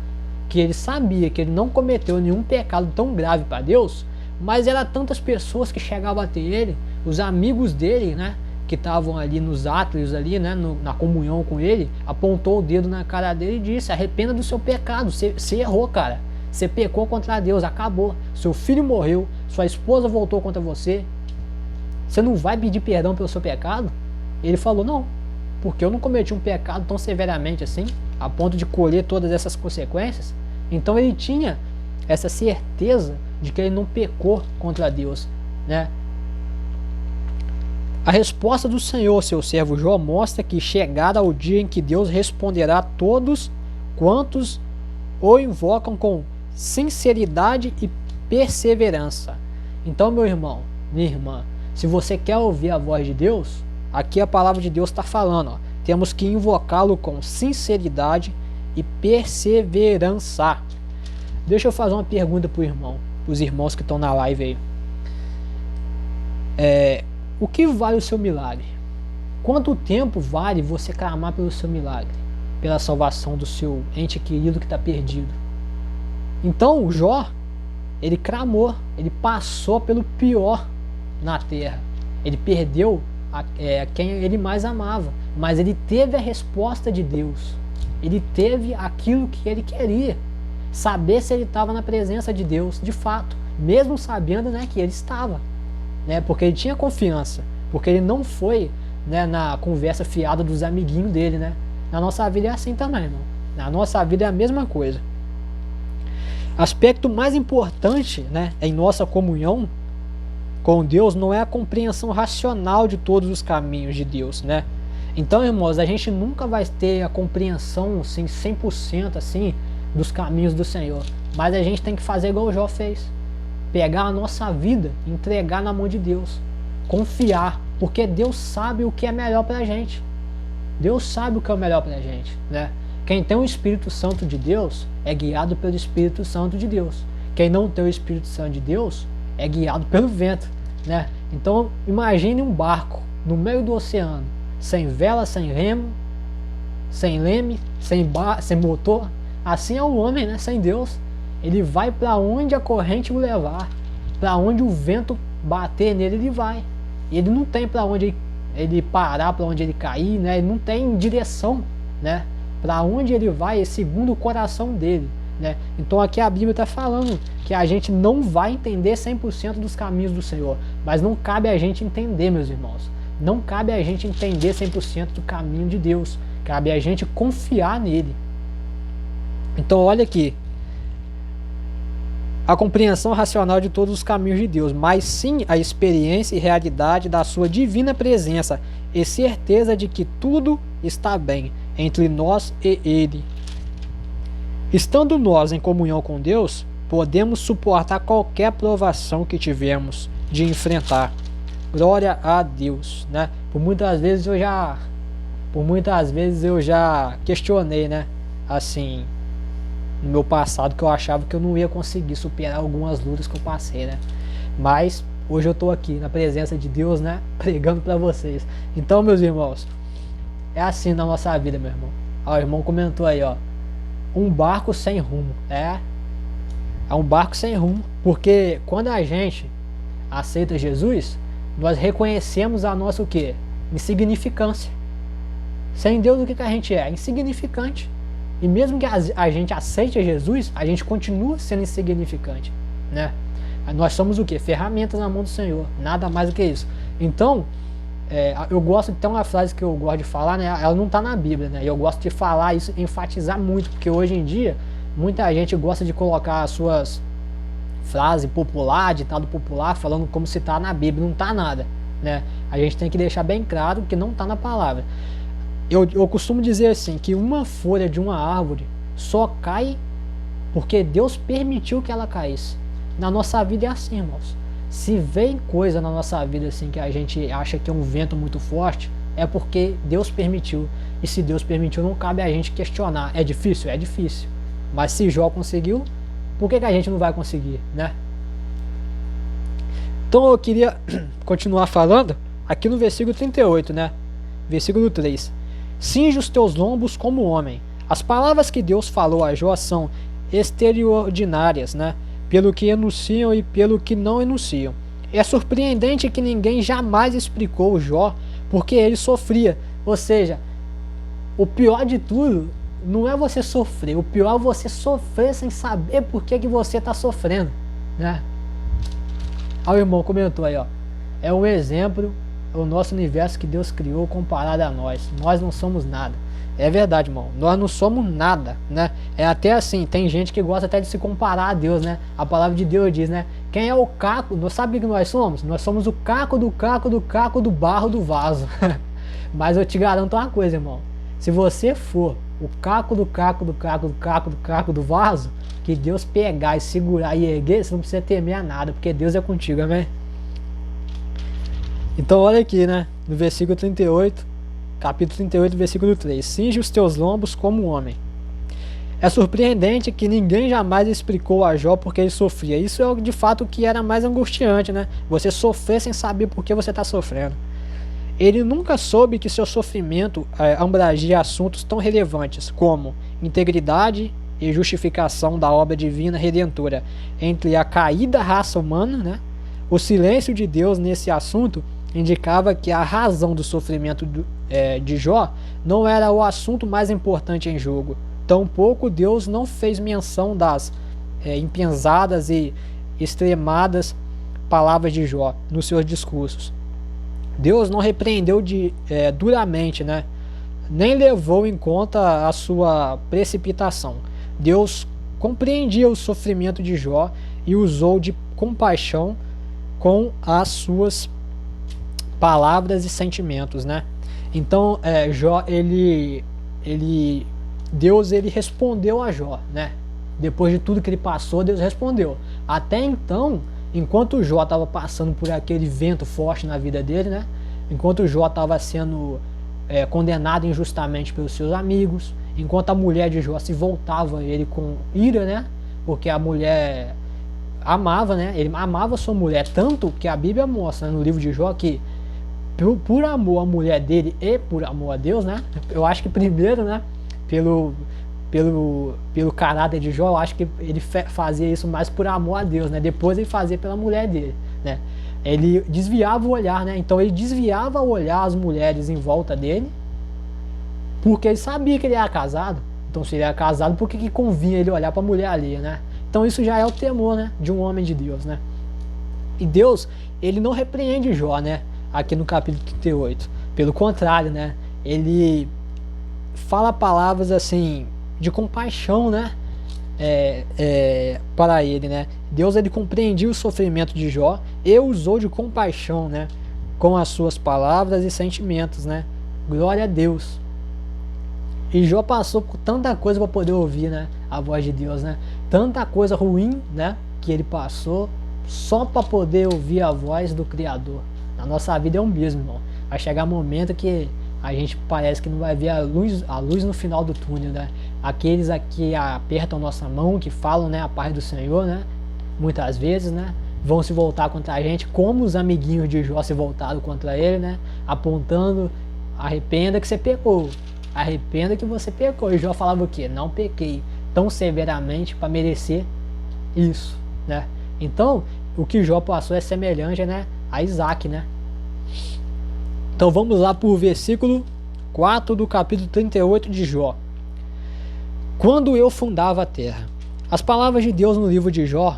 que ele sabia que ele não cometeu nenhum pecado tão grave para Deus, mas eram tantas pessoas que chegavam até ele, os amigos dele, né? Que estavam ali nos átrios, ali, né, na comunhão com ele, apontou o dedo na cara dele e disse: arrependa do seu pecado, você errou, cara, você pecou contra Deus, acabou, seu filho morreu, sua esposa voltou contra você, você não vai pedir perdão pelo seu pecado? Ele falou: não, porque eu não cometi um pecado tão severamente assim, a ponto de colher todas essas consequências. Então ele tinha essa certeza de que ele não pecou contra Deus, né? A resposta do Senhor, seu servo Jó, mostra que chegada o dia em que Deus responderá a todos quantos o invocam com sinceridade e perseverança. Então, meu irmão, minha irmã, se você quer ouvir a voz de Deus, aqui a palavra de Deus está falando, ó, temos que invocá-lo com sinceridade e perseverança. Deixa eu fazer uma pergunta para os irmãos que estão na live aí. O que vale o seu milagre? Quanto tempo vale você clamar pelo seu milagre? Pela salvação do seu ente querido que está perdido? Então o Jó, ele clamou, ele passou pelo pior na terra. Ele perdeu quem ele mais amava, mas ele teve a resposta de Deus. Ele teve aquilo que ele queria, saber se ele estava na presença de Deus de fato, mesmo sabendo, né, que ele estava. Né, porque ele tinha confiança, porque ele não foi, né, na conversa fiada dos amiguinhos dele, né? Na nossa vida é assim também, irmão. Na nossa vida é a mesma coisa. Aspecto mais importante, né, em nossa comunhão com Deus não é a compreensão racional de todos os caminhos de Deus, né? Então, irmãos, a gente nunca vai ter a compreensão assim, 100% assim, dos caminhos do Senhor, mas a gente tem que fazer igual o Jó fez. Pegar a nossa vida, entregar na mão de Deus, confiar, porque Deus sabe o que é melhor pra gente. Deus sabe o que é o melhor pra gente, né? Quem tem o Espírito Santo de Deus é guiado pelo Espírito Santo de Deus. Quem não tem o Espírito Santo de Deus é guiado pelo vento, né? Então imagine um barco no meio do oceano, sem vela, sem remo, sem leme, sem motor. Assim é o homem, né? Sem Deus. Ele vai para onde a corrente o levar, para onde o vento bater nele, ele vai. E ele não tem para onde ele parar, para onde ele cair, né? Ele não tem direção, né? Para onde ele vai é segundo o coração dele, né? Então aqui a Bíblia está falando que a gente não vai entender 100% dos caminhos do Senhor, mas não cabe a gente entender, meus irmãos. Não cabe a gente entender 100% do caminho de Deus. Cabe a gente confiar nele. Então olha aqui. A compreensão racional de todos os caminhos de Deus, mas sim a experiência e realidade da sua divina presença e certeza de que tudo está bem entre nós e Ele. Estando nós em comunhão com Deus, podemos suportar qualquer provação que tivermos de enfrentar. Glória a Deus, né? Por muitas vezes eu já questionei, né? Assim, no meu passado, que eu achava que eu não ia conseguir superar algumas lutas que eu passei, né? Mas hoje eu tô aqui na presença de Deus, né? Pregando para vocês. Então, meus irmãos, é assim na nossa vida, meu irmão. Ó, o irmão comentou aí, ó. Um barco sem rumo. É um barco sem rumo. Porque quando a gente aceita Jesus, nós reconhecemos a nossa o quê? Insignificância. Sem Deus, o que a gente é? Insignificante. E mesmo que a gente aceite Jesus, a gente continua sendo insignificante, né? Nós somos o quê? Ferramentas na mão do Senhor, nada mais do que isso. Então, eu gosto, tem uma frase que eu gosto de falar, né? Ela não está na Bíblia, né? E eu gosto de falar isso, enfatizar muito, porque hoje em dia, muita gente gosta de colocar as suas frases popular, ditado popular, falando como se está na Bíblia, não está nada, né? A gente tem que deixar bem claro que não está na palavra. Eu costumo dizer assim, que uma folha de uma árvore só cai porque Deus permitiu que ela caísse. Na nossa vida é assim, irmãos. Se vem coisa na nossa vida assim que a gente acha que é um vento muito forte, é porque Deus permitiu. E se Deus permitiu, não cabe a gente questionar. É difícil? É difícil. Mas se Jó conseguiu, por que a gente não vai conseguir, né? Então eu queria continuar falando aqui no versículo 38, né? Versículo 3. Cinge os teus lombos como homem. As palavras que Deus falou a Jó são extraordinárias, né? Pelo que enunciam e pelo que não enunciam. É surpreendente que ninguém jamais explicou Jó porque ele sofria. Ou seja, o pior de tudo não é você sofrer. O pior é você sofrer sem saber por que você está sofrendo, né? Aí o irmão comentou aí, ó. É um exemplo. O nosso universo que Deus criou comparado a nós. Nós não somos nada. É verdade, irmão. Nós não somos nada, né? É até assim, tem gente que gosta até de se comparar a Deus, né? A palavra de Deus diz, né? Quem é o caco? Não sabe o que nós somos? Nós somos o caco do caco do caco do barro do vaso. Mas eu te garanto uma coisa, irmão. Se você for o caco do caco do caco do caco do caco do vaso, que Deus pegar e segurar e erguer, você não precisa temer a nada, porque Deus é contigo, amém? Então olha aqui, né, no versículo 38, capítulo 38, versículo 3. Cinge os teus lombos como um homem. É surpreendente que ninguém jamais explicou a Jó porque ele sofria. Isso é de fato o que era mais angustiante, né? Você sofrer sem saber por que você está sofrendo. Ele nunca soube que seu sofrimento abrangia assuntos tão relevantes como integridade e justificação da obra divina redentora entre a caída raça humana, né? O silêncio de Deus nesse assunto indicava que a razão do sofrimento de Jó não era o assunto mais importante em jogo. Tampouco Deus não fez menção das empensadas e extremadas palavras de Jó nos seus discursos. Deus não repreendeu duramente, né? Nem levou em conta a sua precipitação. Deus compreendia o sofrimento de Jó e usou de compaixão com as suas palavras e sentimentos, né? Então, Jó, Deus respondeu a Jó, né? Depois de tudo que ele passou, Deus respondeu. Até então, enquanto Jó estava passando por aquele vento forte na vida dele, né? Enquanto Jó estava sendo condenado injustamente pelos seus amigos, enquanto a mulher de Jó se voltava a ele com ira, né? Porque a mulher amava, né? Ele amava sua mulher, tanto que a Bíblia mostra, né, no livro de Jó, que por amor à mulher dele e por amor a Deus, né? Eu acho que primeiro, né? Pelo caráter de Jó, eu acho que ele fazia isso mais por amor a Deus, né? Depois ele fazia pela mulher dele, né? Ele desviava o olhar, né? Então ele desviava o olhar as mulheres em volta dele, porque ele sabia que ele era casado. Então se ele era casado, por que convinha ele olhar para a mulher alheia, né? Então isso já é o temor, né? De um homem de Deus, né? E Deus, ele não repreende Jó, né? aqui no capítulo 38. Pelo contrário, né? Ele fala palavras assim de compaixão, né? Para ele, né? Deus, ele compreendia o sofrimento de Jó e usou de compaixão, né? Com as suas palavras e sentimentos, né? Glória a Deus. E Jó passou por tanta coisa para poder ouvir, né? A voz de Deus, né? Tanta coisa ruim, né? Que ele passou só para poder ouvir a voz do Criador. Na nossa vida é o mesmo, irmão. Vai chegar um momento que a gente parece que não vai ver a luz no final do túnel, né? Aqueles que apertam nossa mão, que falam, né, a paz do Senhor, né? Muitas vezes, né? Vão se voltar contra a gente, como os amiguinhos de Jó se voltaram contra ele, né? Apontando, arrependa que você pecou. Arrependa que você pecou. E Jó falava o quê? Não pequei tão severamente para merecer isso, né? Então, o que Jó passou é semelhante, né, a Isaac, né? Então vamos lá para o versículo 4 do capítulo 38 de Jó. Quando eu fundava a terra. As palavras de Deus no livro de Jó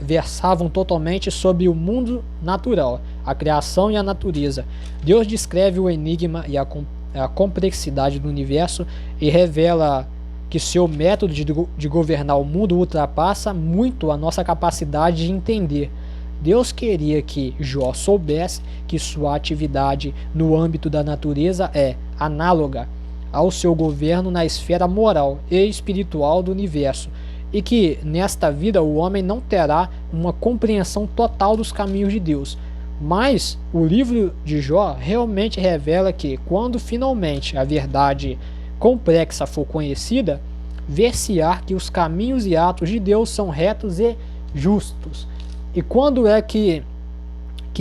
versavam totalmente sobre o mundo natural, a criação e a natureza. Deus descreve o enigma e a complexidade do universo e revela que seu método de governar o mundo ultrapassa muito a nossa capacidade de entender. Deus queria que Jó soubesse que sua atividade no âmbito da natureza é análoga ao seu governo na esfera moral e espiritual do universo, e que nesta vida o homem não terá uma compreensão total dos caminhos de Deus. Mas o livro de Jó realmente revela que, quando finalmente a verdade complexa for conhecida, ver-se-á que os caminhos e atos de Deus são retos e justos. E quando é que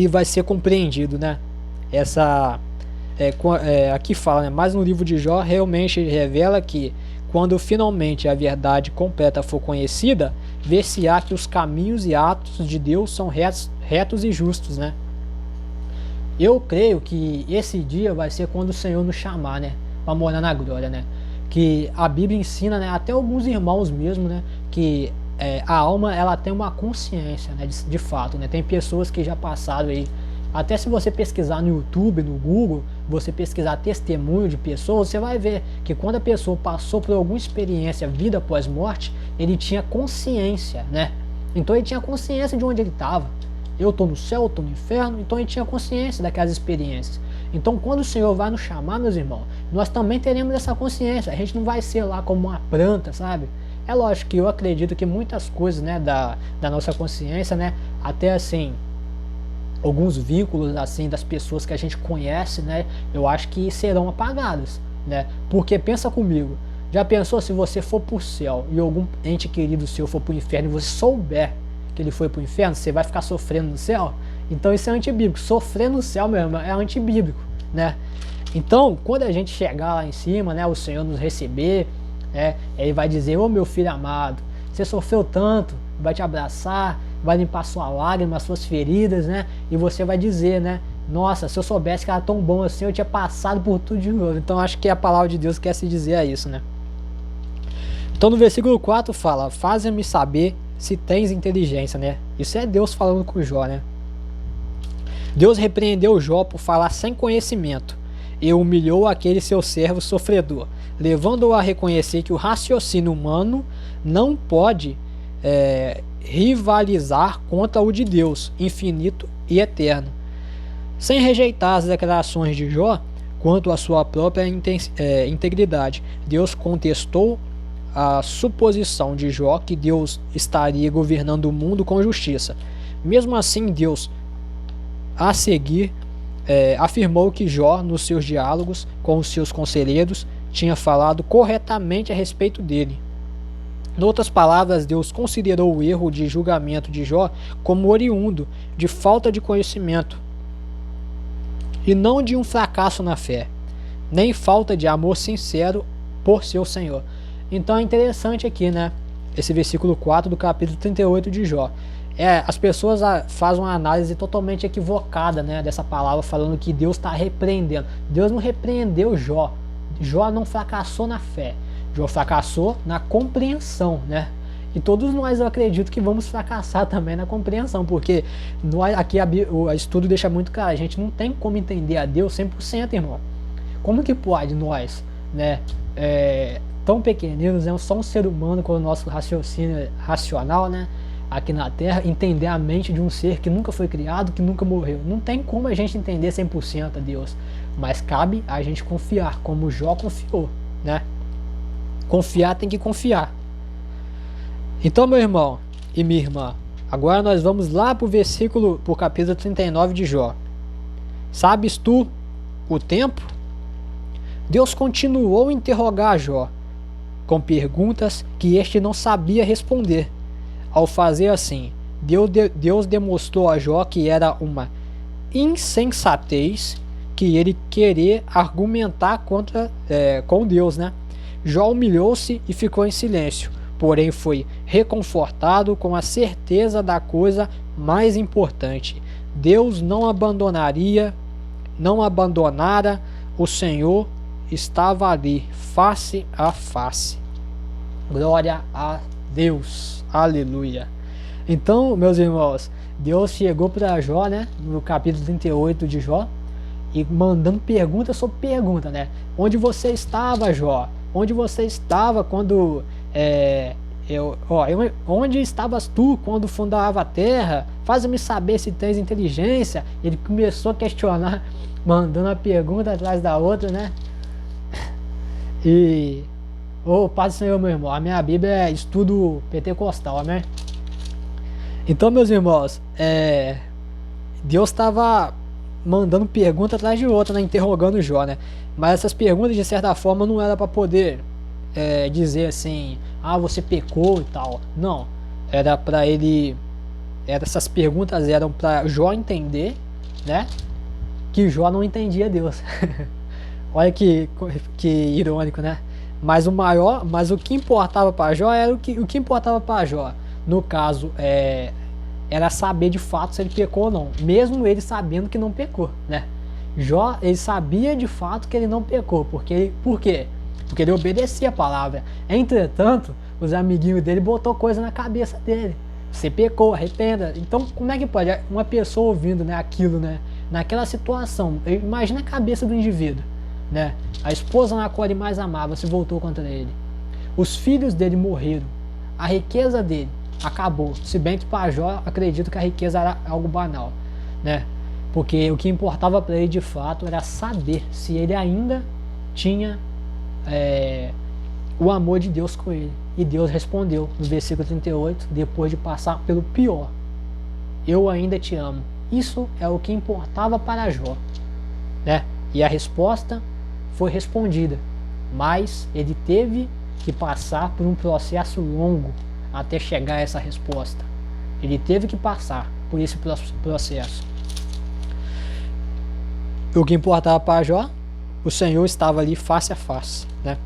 vai ser compreendido, né? Aqui fala, né? Mas no livro de Jó realmente revela que, quando finalmente a verdade completa for conhecida, ver-se-á que os caminhos e atos de Deus são retos e justos, né? Eu creio que esse dia vai ser quando o Senhor nos chamar, né? Para morar na glória, né? Que a Bíblia ensina, né? Até alguns irmãos mesmo, né? Que a alma, ela tem uma consciência, né? De fato, né? Tem pessoas que já passaram aí. Até se você pesquisar no YouTube, no Google, você pesquisar testemunho de pessoas, você vai ver que quando a pessoa passou por alguma experiência, vida após morte, ele tinha consciência, né? Então ele tinha consciência de onde ele estava. Eu estou no céu, eu estou no inferno, então ele tinha consciência daquelas experiências. Então quando o Senhor vai nos chamar, meus irmãos, nós também teremos essa consciência. A gente não vai ser lá como uma planta, sabe? É lógico que eu acredito que muitas coisas, né, da nossa consciência, né, até assim, alguns vínculos assim das pessoas que a gente conhece, né, eu acho que serão apagados, né? Porque pensa comigo, já pensou se você for pro céu e algum ente querido seu for pro inferno e você souber que ele foi pro inferno, você vai ficar sofrendo no céu? Então isso é antibíblico. Sofrer no céu, meu irmão, é antibíblico, né? Então, quando a gente chegar lá em cima, né, o Senhor nos receber, ele vai dizer: ô meu filho amado, você sofreu tanto, vai te abraçar, vai limpar sua lágrima, suas feridas, né? E você vai dizer, né? Nossa, se eu soubesse que era tão bom assim, eu tinha passado por tudo de novo. Então acho que a palavra de Deus quer se dizer a isso, né? Então no versículo 4 fala: faze-me saber se tens inteligência, né? Isso é Deus falando com Jó, né? Deus repreendeu Jó por falar sem conhecimento e humilhou aquele seu servo sofredor, levando-o a reconhecer que o raciocínio humano não pode rivalizar contra o de Deus, infinito e eterno. Sem rejeitar as declarações de Jó quanto à sua própria integridade, Deus contestou a suposição de Jó que Deus estaria governando o mundo com justiça. Mesmo assim, Deus, a seguir, afirmou que Jó, nos seus diálogos com os seus conselheiros, tinha falado corretamente a respeito dele. Em outras palavras, Deus considerou o erro de julgamento de Jó como oriundo de falta de conhecimento e não de um fracasso na fé, nem falta de amor sincero por seu Senhor. Então é interessante aqui, né? Esse versículo 4 do capítulo 38 de Jó. As pessoas fazem uma análise totalmente equivocada, né, dessa palavra, falando que Deus está repreendendo. Deus não repreendeu Jó. Jó não fracassou na fé. Jó fracassou na compreensão, né? E todos nós, eu acredito que vamos fracassar também na compreensão, porque aqui o estudo deixa muito claro, a gente não tem como entender a Deus 100%, irmão. Como que pode nós, né, tão pequeninos, né, só um ser humano com o nosso raciocínio racional, né, aqui na Terra, entender a mente de um ser que nunca foi criado, que nunca morreu? Não tem como a gente entender 100% a Deus, mas cabe a gente confiar, como Jó confiou, né? Confiar, tem que confiar. Então, meu irmão e minha irmã, agora nós vamos lá para o capítulo 39 de Jó. Sabes tu o tempo? Deus continuou a interrogar Jó com perguntas que este não sabia responder. Ao fazer assim, Deus demonstrou a Jó que era uma insensatez que ele querer argumentar com Deus, né? Jó humilhou-se e ficou em silêncio, porém foi reconfortado com a certeza da coisa mais importante. Deus não abandonara, o Senhor estava ali, face a face. Glória a Deus, aleluia. Então, meus irmãos, Deus chegou para Jó, né, no capítulo 38 de Jó, e mandando pergunta sobre pergunta, né? Onde você estava, Jó? Onde você estava quando onde estavas tu quando fundava a terra? Faz-me saber se tens inteligência. Ele começou a questionar, mandando uma pergunta atrás da outra, né? E paz do Senhor, meu irmão. A minha Bíblia é estudo pentecostal, amém? Então, meus irmãos, Deus estava mandando pergunta atrás de outra, né? Interrogando Jó, né? Mas essas perguntas, de certa forma, não era para poder dizer assim, você pecou e tal. Não, era para ele, essas perguntas eram para Jó entender, né, que Jó não entendia Deus. Olha que irônico, né? Mas o que importava para Jó era o que importava para Jó, no caso, era saber de fato se ele pecou ou não, mesmo ele sabendo que não pecou, né? Jó, ele sabia de fato que ele não pecou, por quê? Porque ele obedecia a palavra. Entretanto, os amiguinhos dele botou coisa na cabeça dele. Você pecou, arrependa. Então, como é que pode uma pessoa ouvindo, né, aquilo, né, naquela situação? Imagina a cabeça do indivíduo, né? A esposa na qual ele mais amava se voltou contra ele. Os filhos dele morreram. A riqueza dele acabou. Se bem que para Jó, acredito que a riqueza era algo banal, né? Porque o que importava para ele de fato era saber se ele ainda tinha o amor de Deus com ele. E Deus respondeu no versículo 38, depois de passar pelo pior: eu ainda te amo. Isso é o que importava para Jó, né? E a resposta foi respondida, mas ele teve que passar por um processo longo até chegar a essa resposta. Ele teve que passar por esse processo. O que importava para Jó, o Senhor estava ali face a face, né?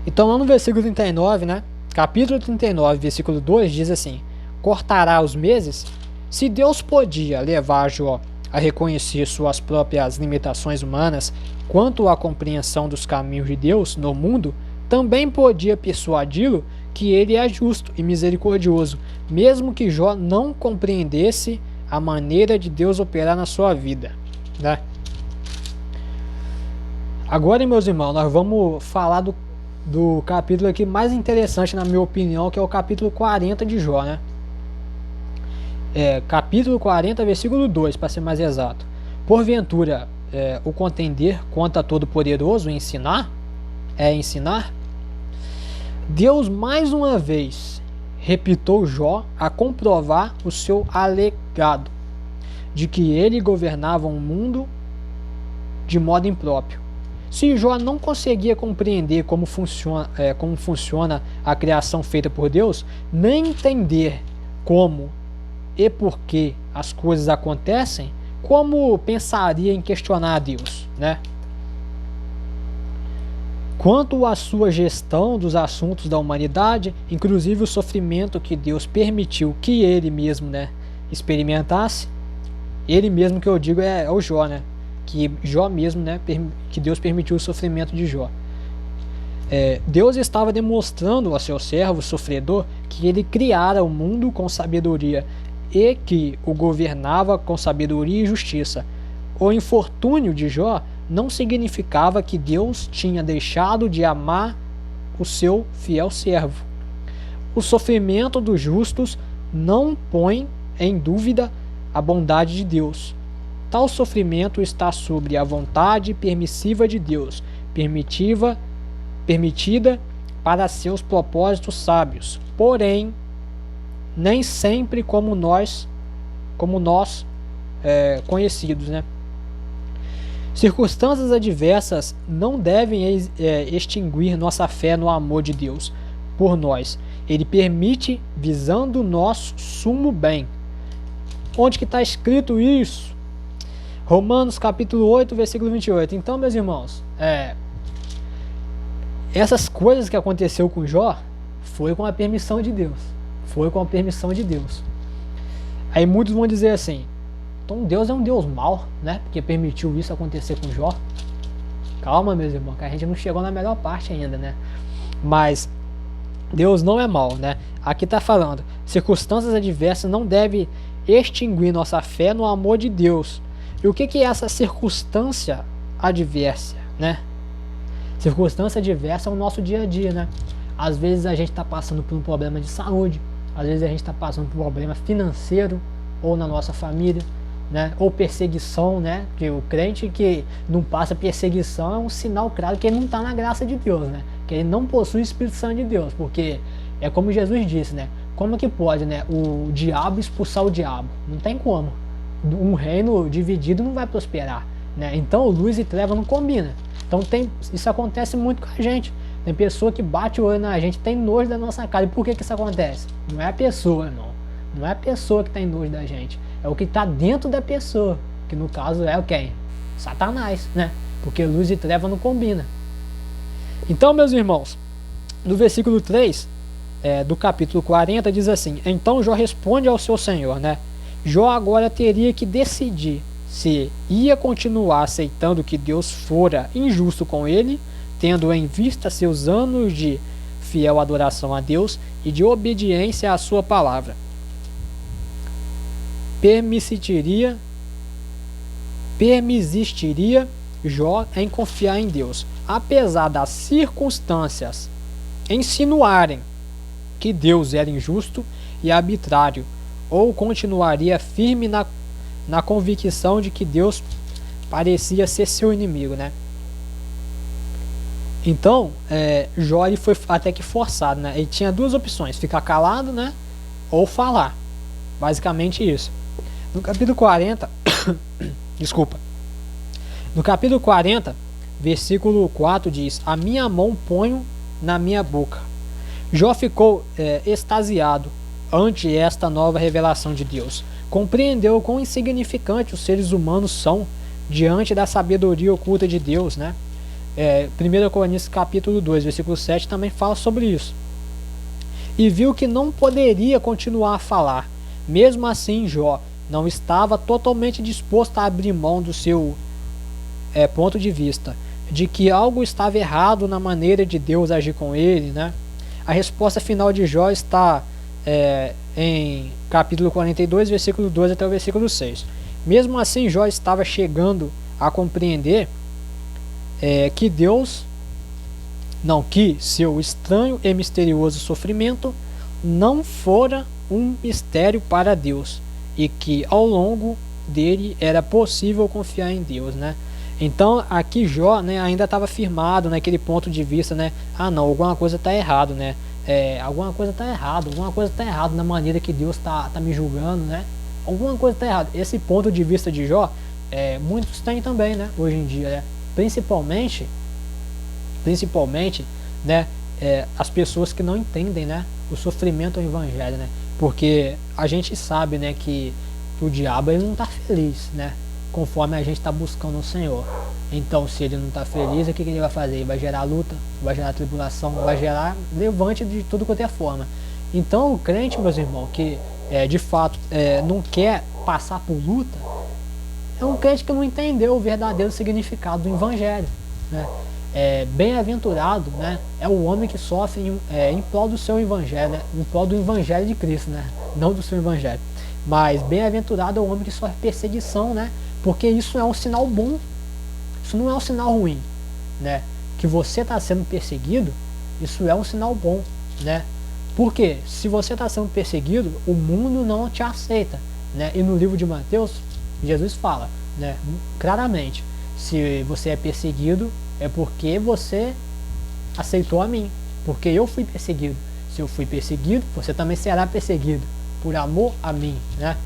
Então, lá no versículo 39, né? Capítulo 39, versículo 2, diz assim: cortará os meses? Se Deus podia levar Jó a reconhecer suas próprias limitações humanas quanto à compreensão dos caminhos de Deus no mundo, também podia persuadi-lo que ele é justo e misericordioso, mesmo que Jó não compreendesse a maneira de Deus operar na sua vida, né? Agora, meus irmãos, nós vamos falar do capítulo aqui mais interessante, na minha opinião, que é o capítulo 40 de Jó, né? Capítulo 40, versículo 2, para ser mais exato. Porventura, o contender contra Todo-Poderoso ensinar? Ensinar? Deus mais uma vez repitou Jó a comprovar o seu alegado de que ele governava um mundo de modo impróprio. Se Jó não conseguia compreender como funciona a criação feita por Deus, nem entender como e por que as coisas acontecem, como pensaria em questionar a Deus, né? Quanto à sua gestão dos assuntos da humanidade, inclusive o sofrimento que Deus permitiu que ele mesmo, né, experimentasse, ele mesmo que eu digo é o Jó, né? Que Jó mesmo, né, que Deus permitiu o sofrimento de Jó. Deus estava demonstrando a seu servo sofredor que ele criara o mundo com sabedoria e que o governava com sabedoria e justiça. O infortúnio de Jó não significava que Deus tinha deixado de amar o seu fiel servo. O sofrimento dos justos não põe em dúvida a bondade de Deus. Tal sofrimento está sobre a vontade permissiva de Deus, permitida para seus propósitos sábios, porém, nem sempre como nós conhecidos, né? Circunstâncias adversas não devem extinguir nossa fé no amor de Deus por nós. Ele permite visando o nosso sumo bem. Onde que está escrito isso? Romanos capítulo 8, versículo 28. Então, meus irmãos, essas coisas que aconteceu com Jó foi com a permissão de Deus. Foi com a permissão de Deus. Aí muitos vão dizer assim, então Deus é um Deus mau, né? Porque permitiu isso acontecer com Jó. Calma, meus irmãos, que a gente não chegou na melhor parte ainda, né? Mas Deus não é mau, né? Aqui está falando, circunstâncias adversas não devem extinguir nossa fé no amor de Deus. E o que é essa circunstância adversa, né? Circunstância adversa é o nosso dia a dia, né? Às vezes a gente está passando por um problema de saúde, às vezes a gente está passando por um problema financeiro, ou na nossa família, né? Ou perseguição, né? Que o crente que não passa perseguição é um sinal claro que ele não está na graça de Deus, né? Que ele não possui o Espírito Santo de Deus, porque é como Jesus disse, né? Como que pode, né? O diabo expulsar o diabo? Não tem como. Um reino dividido não vai prosperar, né? Então luz e treva não combina. Então isso acontece muito com a gente. Tem pessoa que bate o olho na gente, tem nojo da nossa cara. E por que isso acontece? Não é a pessoa, irmão. Não é a pessoa que tem nojo da gente. É o que está dentro da pessoa. Que no caso é o quem? Satanás, né? Porque luz e treva não combina. Então, meus irmãos, no versículo 3 do capítulo 40 diz assim: então Jó responde ao seu senhor, né? Jó agora teria que decidir se ia continuar aceitando que Deus fora injusto com ele, tendo em vista seus anos de fiel adoração a Deus e de obediência à sua palavra. Permissistiria Jó em confiar em Deus, apesar das circunstâncias insinuarem que Deus era injusto e arbitrário, ou continuaria firme na convicção de que Deus parecia ser seu inimigo, né? Então, Jó ele foi até que forçado, né? Ele tinha duas opções, ficar calado, né? Ou falar. Basicamente isso. No capítulo 40, no capítulo 40, versículo 4 diz: a minha mão ponho na minha boca. Jó ficou extasiado ante esta nova revelação de Deus. Compreendeu quão insignificante os seres humanos são diante da sabedoria oculta de Deus, né? 1 Coríntios capítulo 2, versículo 7 também fala sobre isso. E viu que não poderia continuar a falar. Mesmo assim, Jó não estava totalmente disposto a abrir mão do seu ponto de vista, de que algo estava errado na maneira de Deus agir com ele, né? A resposta final de Jó está em capítulo 42, versículo 2 até o versículo 6. Mesmo assim, Jó estava chegando a compreender que seu estranho e misterioso sofrimento não fora um mistério para Deus, e que ao longo dele era possível confiar em Deus, né? Então aqui Jó, né, ainda estava firmado naquele ponto de vista, né? Ah, não, alguma coisa está errado, né? Alguma coisa está errado na maneira que Deus tá me julgando, né? Alguma coisa está errada. Esse ponto de vista de Jó, muitos têm também, né? Hoje em dia, né? Principalmente, né? As pessoas que não entendem, né? O sofrimento do evangelho, né? Porque a gente sabe, né, que o diabo ele não está feliz, né? Conforme a gente está buscando o Senhor. Então, se ele não está feliz, o que ele vai fazer? Ele vai gerar luta, vai gerar tribulação, vai gerar levante de tudo quanto é forma. Então, o crente, meus irmãos, que de fato não quer passar por luta, é um crente que não entendeu o verdadeiro significado do evangelho, né? Bem-aventurado, né, é o homem que sofre em prol do seu evangelho, né, em prol do evangelho de Cristo, né, não do seu evangelho. Mas bem-aventurado é o homem que sofre perseguição, né, porque isso é um sinal bom, isso não é um sinal ruim, né, que você está sendo perseguido, isso é um sinal bom, né, porque se você está sendo perseguido, o mundo não te aceita, né, e no livro de Mateus, Jesus fala, né, claramente, se você é perseguido, é porque você aceitou a mim, porque eu fui perseguido. Se eu fui perseguido, você também será perseguido, por amor a mim, né?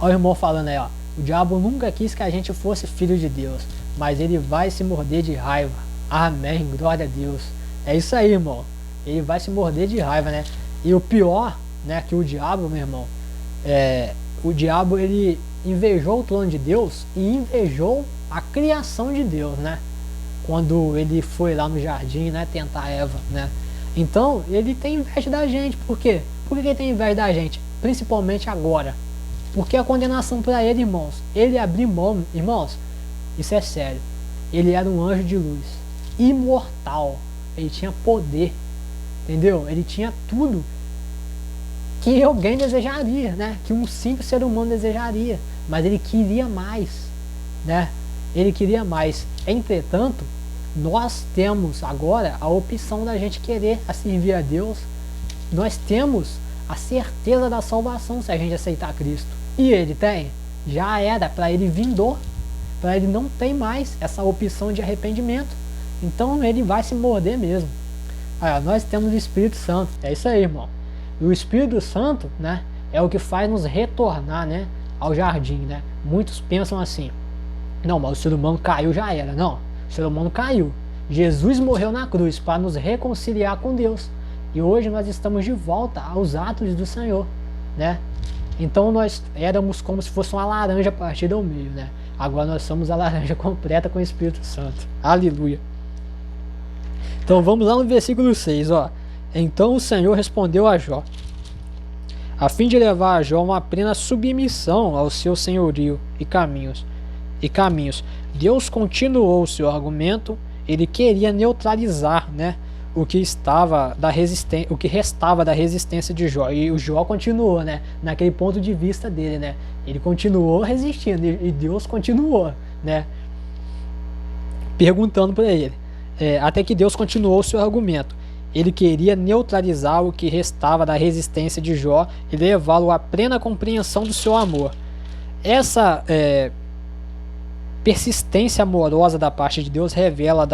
Olha o irmão falando aí, ó. O diabo nunca quis que a gente fosse filho de Deus, mas ele vai se morder de raiva. Amém, glória a Deus. É isso aí, irmão. Ele vai se morder de raiva, né? E o pior, né, que o diabo, meu irmão, o diabo, ele invejou o plano de Deus e invejou a criação de Deus, né? Quando ele foi lá no jardim, né, tentar Eva, né? Então, ele tem inveja da gente. Por quê? Por que ele tem inveja da gente? Principalmente agora. Porque a condenação para ele, irmãos, ele abriu mão, irmãos, isso é sério. Ele era um anjo de luz, imortal. Ele tinha poder, entendeu? Ele tinha tudo que alguém desejaria, né? Que um simples ser humano desejaria. Mas ele queria mais, né? Ele queria mais. Entretanto, nós temos agora a opção da gente querer servir a Deus. Nós temos a certeza da salvação se a gente aceitar Cristo. E ele tem? Já era. Para ele vindor. Para ele não tem mais essa opção de arrependimento. Então ele vai se morder mesmo. Aí, nós temos o Espírito Santo. É isso aí, irmão. E o Espírito Santo, né, é o que faz nos retornar, né, ao jardim, né? Muitos pensam assim: não, mas o ser humano caiu, já era. Não, o ser humano caiu. Jesus morreu na cruz para nos reconciliar com Deus. E hoje nós estamos de volta aos atos do Senhor, né? Então nós éramos como se fosse uma laranja partida ao meio, né? Agora nós somos a laranja completa com o Espírito Santo. Aleluia. Então vamos lá no versículo 6, ó. Então o Senhor respondeu a Jó, a fim de levar a Jó uma plena submissão ao seu senhorio e caminhos. Deus continuou o seu argumento. Ele queria neutralizar, né, o que restava da resistência de Jó. E o Jó continuou, né, naquele ponto de vista dele, né? Ele continuou resistindo e Deus continuou, né, perguntando para ele. Até que Deus continuou o seu argumento. Ele queria neutralizar o que restava da resistência de Jó e levá-lo à plena compreensão do seu amor. Essa persistência amorosa da parte de Deus revela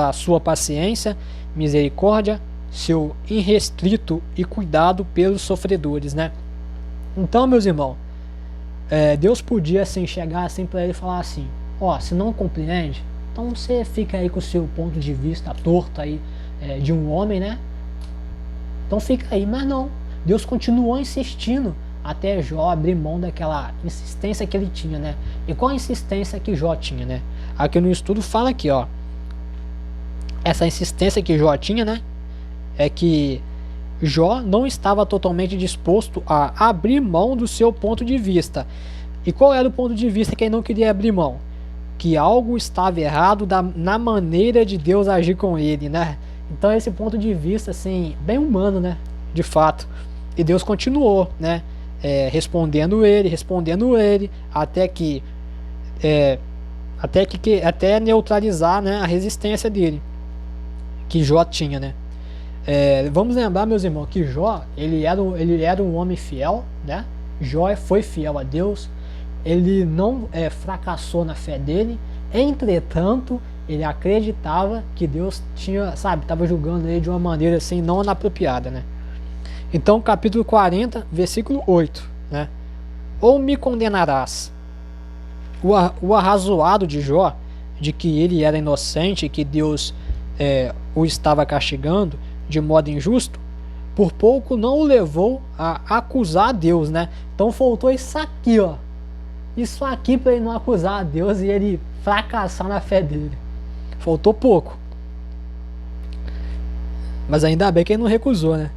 a sua paciência, misericórdia, seu irrestrito e cuidado pelos sofredores, né? Então, meus irmãos, Deus podia assim chegar assim para ele e falar assim: ó, se não compreende, então você fica aí com o seu ponto de vista torto aí de um homem, né? Então fica aí. Mas não, Deus continuou insistindo até Jó abrir mão daquela insistência que ele tinha, né? E qual a insistência que Jó tinha, né? Aqui no estudo fala aqui, ó, essa insistência que Jó tinha, né, é que Jó não estava totalmente disposto a abrir mão do seu ponto de vista. E qual era o ponto de vista que ele não queria abrir mão? Que algo estava errado na maneira de Deus agir com ele, né? Então esse ponto de vista, assim, bem humano, né, de fato. E Deus continuou, né, respondendo ele, até neutralizar, né, a resistência dele, que Jó tinha, né. Vamos lembrar, meus irmãos, que Jó, ele era um homem fiel, né. Jó foi fiel a Deus, ele não fracassou na fé dele. Entretanto, ele acreditava que Deus estava julgando ele de uma maneira assim não inapropriada, né. Então, capítulo 40, versículo 8, né? Ou me condenarás? O arrazoado de Jó, de que ele era inocente e que Deus o estava castigando de modo injusto, por pouco não o levou a acusar a Deus, né? Então faltou isso aqui, ó. Isso aqui para ele não acusar a Deus e ele fracassar na fé dele. Faltou pouco. Mas ainda bem que ele não recusou, né?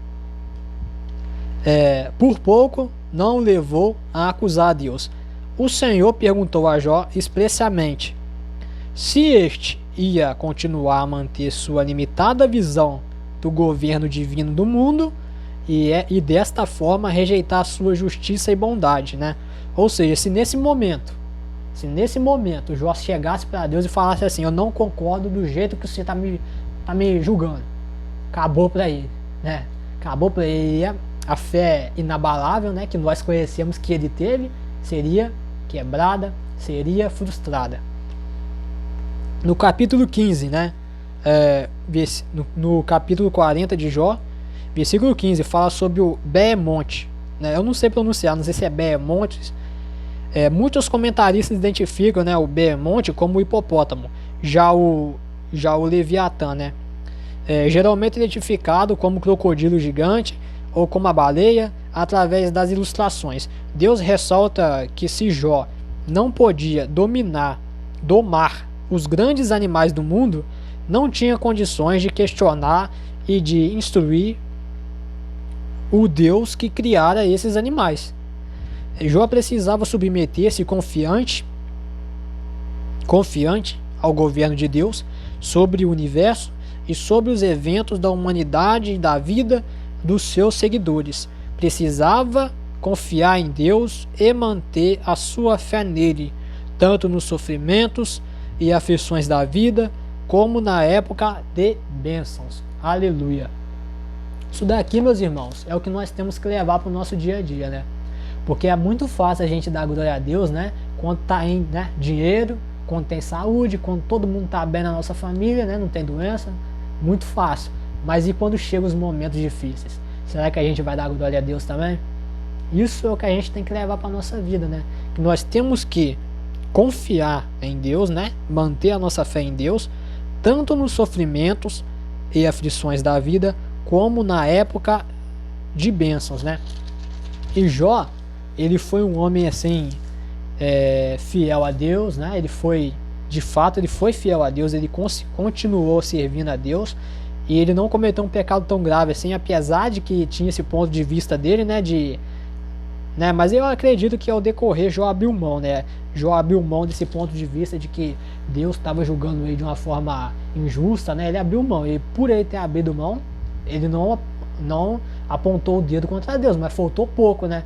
Por pouco não o levou a acusar a Deus. O Senhor perguntou a Jó expressamente: Se este ia continuar a manter sua limitada visão do governo divino do mundo e desta forma rejeitar sua justiça e bondade, né? Ou seja, se nesse momento Jó chegasse para Deus e falasse assim: eu não concordo do jeito que você tá me julgando, acabou para ele, né? Acabou para ele. A fé inabalável, né, que nós conhecemos que ele teve, seria quebrada, seria frustrada. No capítulo 15, né, no capítulo 40 de Jó, versículo 15, fala sobre o Beemonte, né? Eu não sei pronunciar, não sei se é Beemonte. Muitos comentaristas identificam, né, o Beemonte como o hipopótamo, já o Leviatã, né, geralmente identificado como crocodilo gigante ou como a baleia, através das ilustrações. Deus ressalta que se Jó não podia domar os grandes animais do mundo, não tinha condições de questionar e de instruir o Deus que criara esses animais. Jó precisava submeter-se confiante ao governo de Deus sobre o universo e sobre os eventos da humanidade e da vida dos seus seguidores. Precisava confiar em Deus e manter a sua fé nele, tanto nos sofrimentos e aflições da vida, como na época de bênçãos. Aleluia! Isso daqui, meus irmãos, é o que nós temos que levar para o nosso dia a dia, né? Porque é muito fácil a gente dar glória a Deus, né? Quando tá em, né, dinheiro, quando tem saúde, quando todo mundo tá bem na nossa família, né? Não tem doença, muito fácil. Mas e quando chegam os momentos difíceis? Será que a gente vai dar glória a Deus também? Isso é o que a gente tem que levar para a nossa vida, né? Que nós temos que confiar em Deus, né? Manter a nossa fé em Deus, tanto nos sofrimentos e aflições da vida, como na época de bênçãos, né? E Jó, ele foi um homem assim, fiel a Deus, né? Ele foi, de fato, ele foi fiel a Deus, ele continuou servindo a Deus, e ele não cometeu um pecado tão grave assim, apesar de que tinha esse ponto de vista dele, né? Mas eu acredito que ao decorrer Jó abriu mão, né? Jó abriu mão desse ponto de vista de que Deus estava julgando ele de uma forma injusta, né? Ele abriu mão, e por ele ter abrido mão, ele não apontou o dedo contra Deus, mas faltou pouco, né?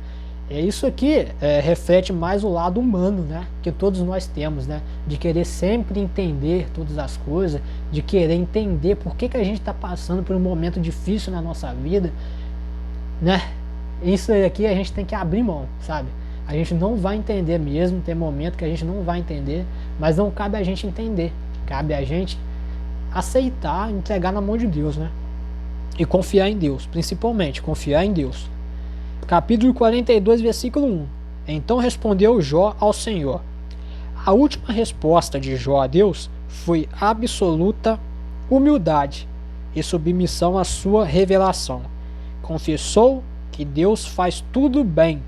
Isso aqui reflete mais o lado humano, né, que todos nós temos, né, de querer sempre entender todas as coisas, de querer entender por que a gente está passando por um momento difícil na nossa vida, né? Isso aqui a gente tem que abrir mão, sabe? A gente não vai entender mesmo, tem momento que a gente não vai entender, mas não cabe a gente entender, cabe a gente aceitar, entregar na mão de Deus, né? E confiar em Deus, principalmente, confiar em Deus. Capítulo 42, versículo 1. Então respondeu Jó ao Senhor. A última resposta de Jó a Deus foi absoluta humildade e submissão à sua revelação. Confessou que Deus faz tudo bem,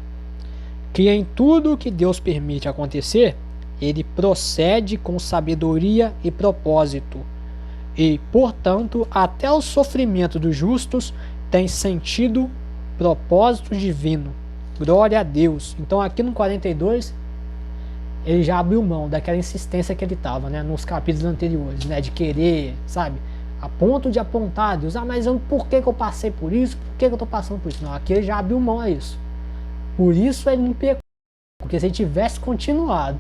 que em tudo que Deus permite acontecer, ele procede com sabedoria e propósito. E, portanto, até o sofrimento dos justos tem sentido propósito divino. Glória a Deus. Então aqui no 42 ele já abriu mão daquela insistência que ele estava, né, nos capítulos anteriores, né, de querer, sabe, a ponto de apontar a Deus, mas por que eu passei por isso, por que eu estou passando por isso? Não, aqui ele já abriu mão a isso. Por isso ele não pecou, porque se ele tivesse continuado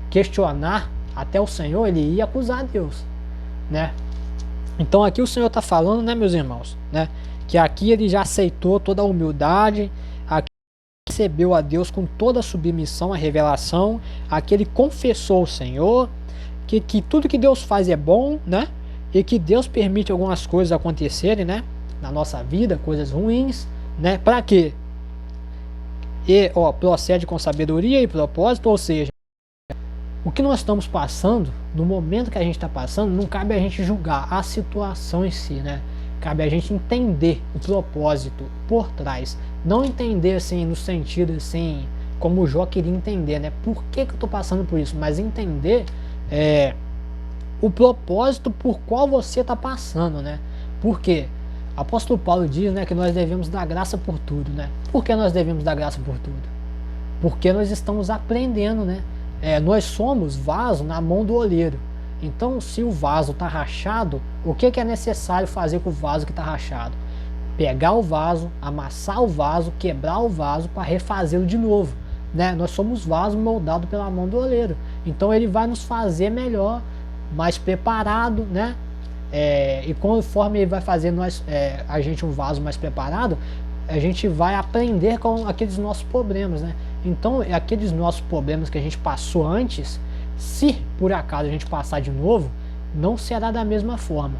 questionar até o Senhor, ele ia acusar a Deus, né? Então aqui o Senhor está falando, né, meus irmãos, né, que aqui ele já aceitou toda a humildade, aqui recebeu a Deus com toda a submissão, a revelação, aqui ele confessou o Senhor, que tudo que Deus faz é bom, né? E que Deus permite algumas coisas acontecerem, né, na nossa vida, coisas ruins, né? Para quê? E procede com sabedoria e propósito, ou seja, o que nós estamos passando, no momento que a gente está passando, não cabe a gente julgar a situação em si, né? Cabe a gente entender o propósito por trás. Não entender assim no sentido assim, como o Jó queria entender, né? Por que eu estou passando por isso? Mas entender o propósito por qual você está passando, né? Por quê? Apóstolo Paulo diz, né, que nós devemos dar graça por tudo, né? Por que nós devemos dar graça por tudo? Porque nós estamos aprendendo, né? Nós somos vaso na mão do oleiro. Então, se o vaso está rachado, o que é necessário fazer com o vaso que está rachado? Pegar o vaso, amassar o vaso, quebrar o vaso para refazê-lo de novo, né? Nós somos vaso moldado pela mão do oleiro, então ele vai nos fazer melhor, mais preparado, né? E conforme ele vai fazer a gente um vaso mais preparado, a gente vai aprender com aqueles nossos problemas, né? Então, aqueles nossos problemas que a gente passou antes, se por acaso a gente passar de novo, não será da mesma forma.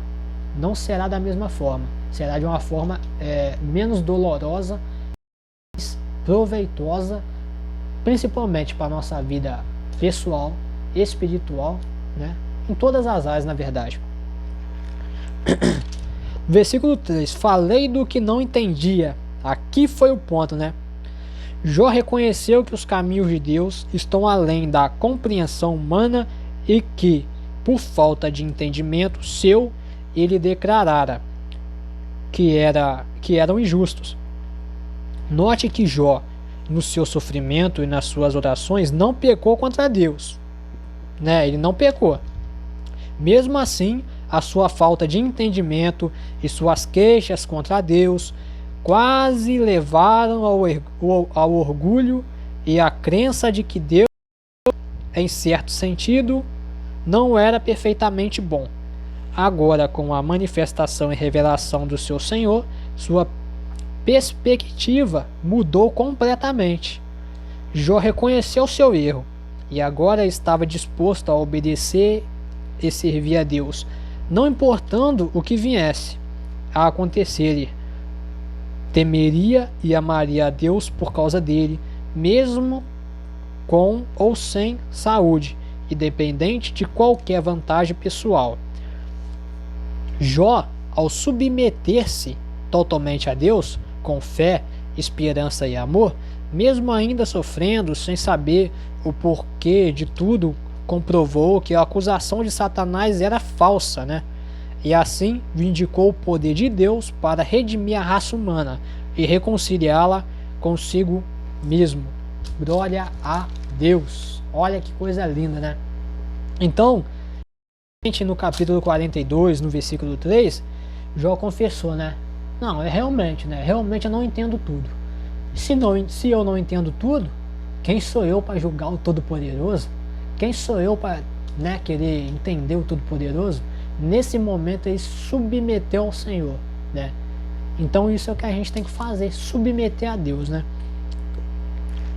Não será da mesma forma. Será de uma forma menos dolorosa, mais proveitosa, principalmente para a nossa vida pessoal, espiritual, né? Em todas as áreas, na verdade. Versículo 3. Falei do que não entendia. Aqui foi o ponto, né? Jó reconheceu que os caminhos de Deus estão além da compreensão humana e que, por falta de entendimento seu, ele declarara que eram injustos. Note que Jó, no seu sofrimento e nas suas orações, não pecou contra Deus, né? Ele não pecou. Mesmo assim, a sua falta de entendimento e suas queixas contra Deus quase levaram ao orgulho e à crença de que Deus, em certo sentido, não era perfeitamente bom. Agora, com a manifestação e revelação do seu Senhor, sua perspectiva mudou completamente. Jó reconheceu seu erro e agora estava disposto a obedecer e servir a Deus, não importando o que viesse a acontecer. Temeria e amaria a Deus por causa dele, mesmo com ou sem saúde, independente de qualquer vantagem pessoal. Jó, ao submeter-se totalmente a Deus, com fé, esperança e amor, mesmo ainda sofrendo, sem saber o porquê de tudo, comprovou que a acusação de Satanás era falsa, né? E assim vindicou o poder de Deus para redimir a raça humana e reconciliá-la consigo mesmo. Glória a Deus. Olha que coisa linda, né? Então, no capítulo 42, no versículo 3, Jó confessou, né? Não, realmente, né? Realmente eu não entendo tudo. Se eu não entendo tudo, quem sou eu para julgar o Todo-Poderoso? Quem sou eu para, né, querer entender o Todo-Poderoso? Nesse momento ele submeteu ao Senhor, né? Então isso é o que a gente tem que fazer, submeter a Deus, né?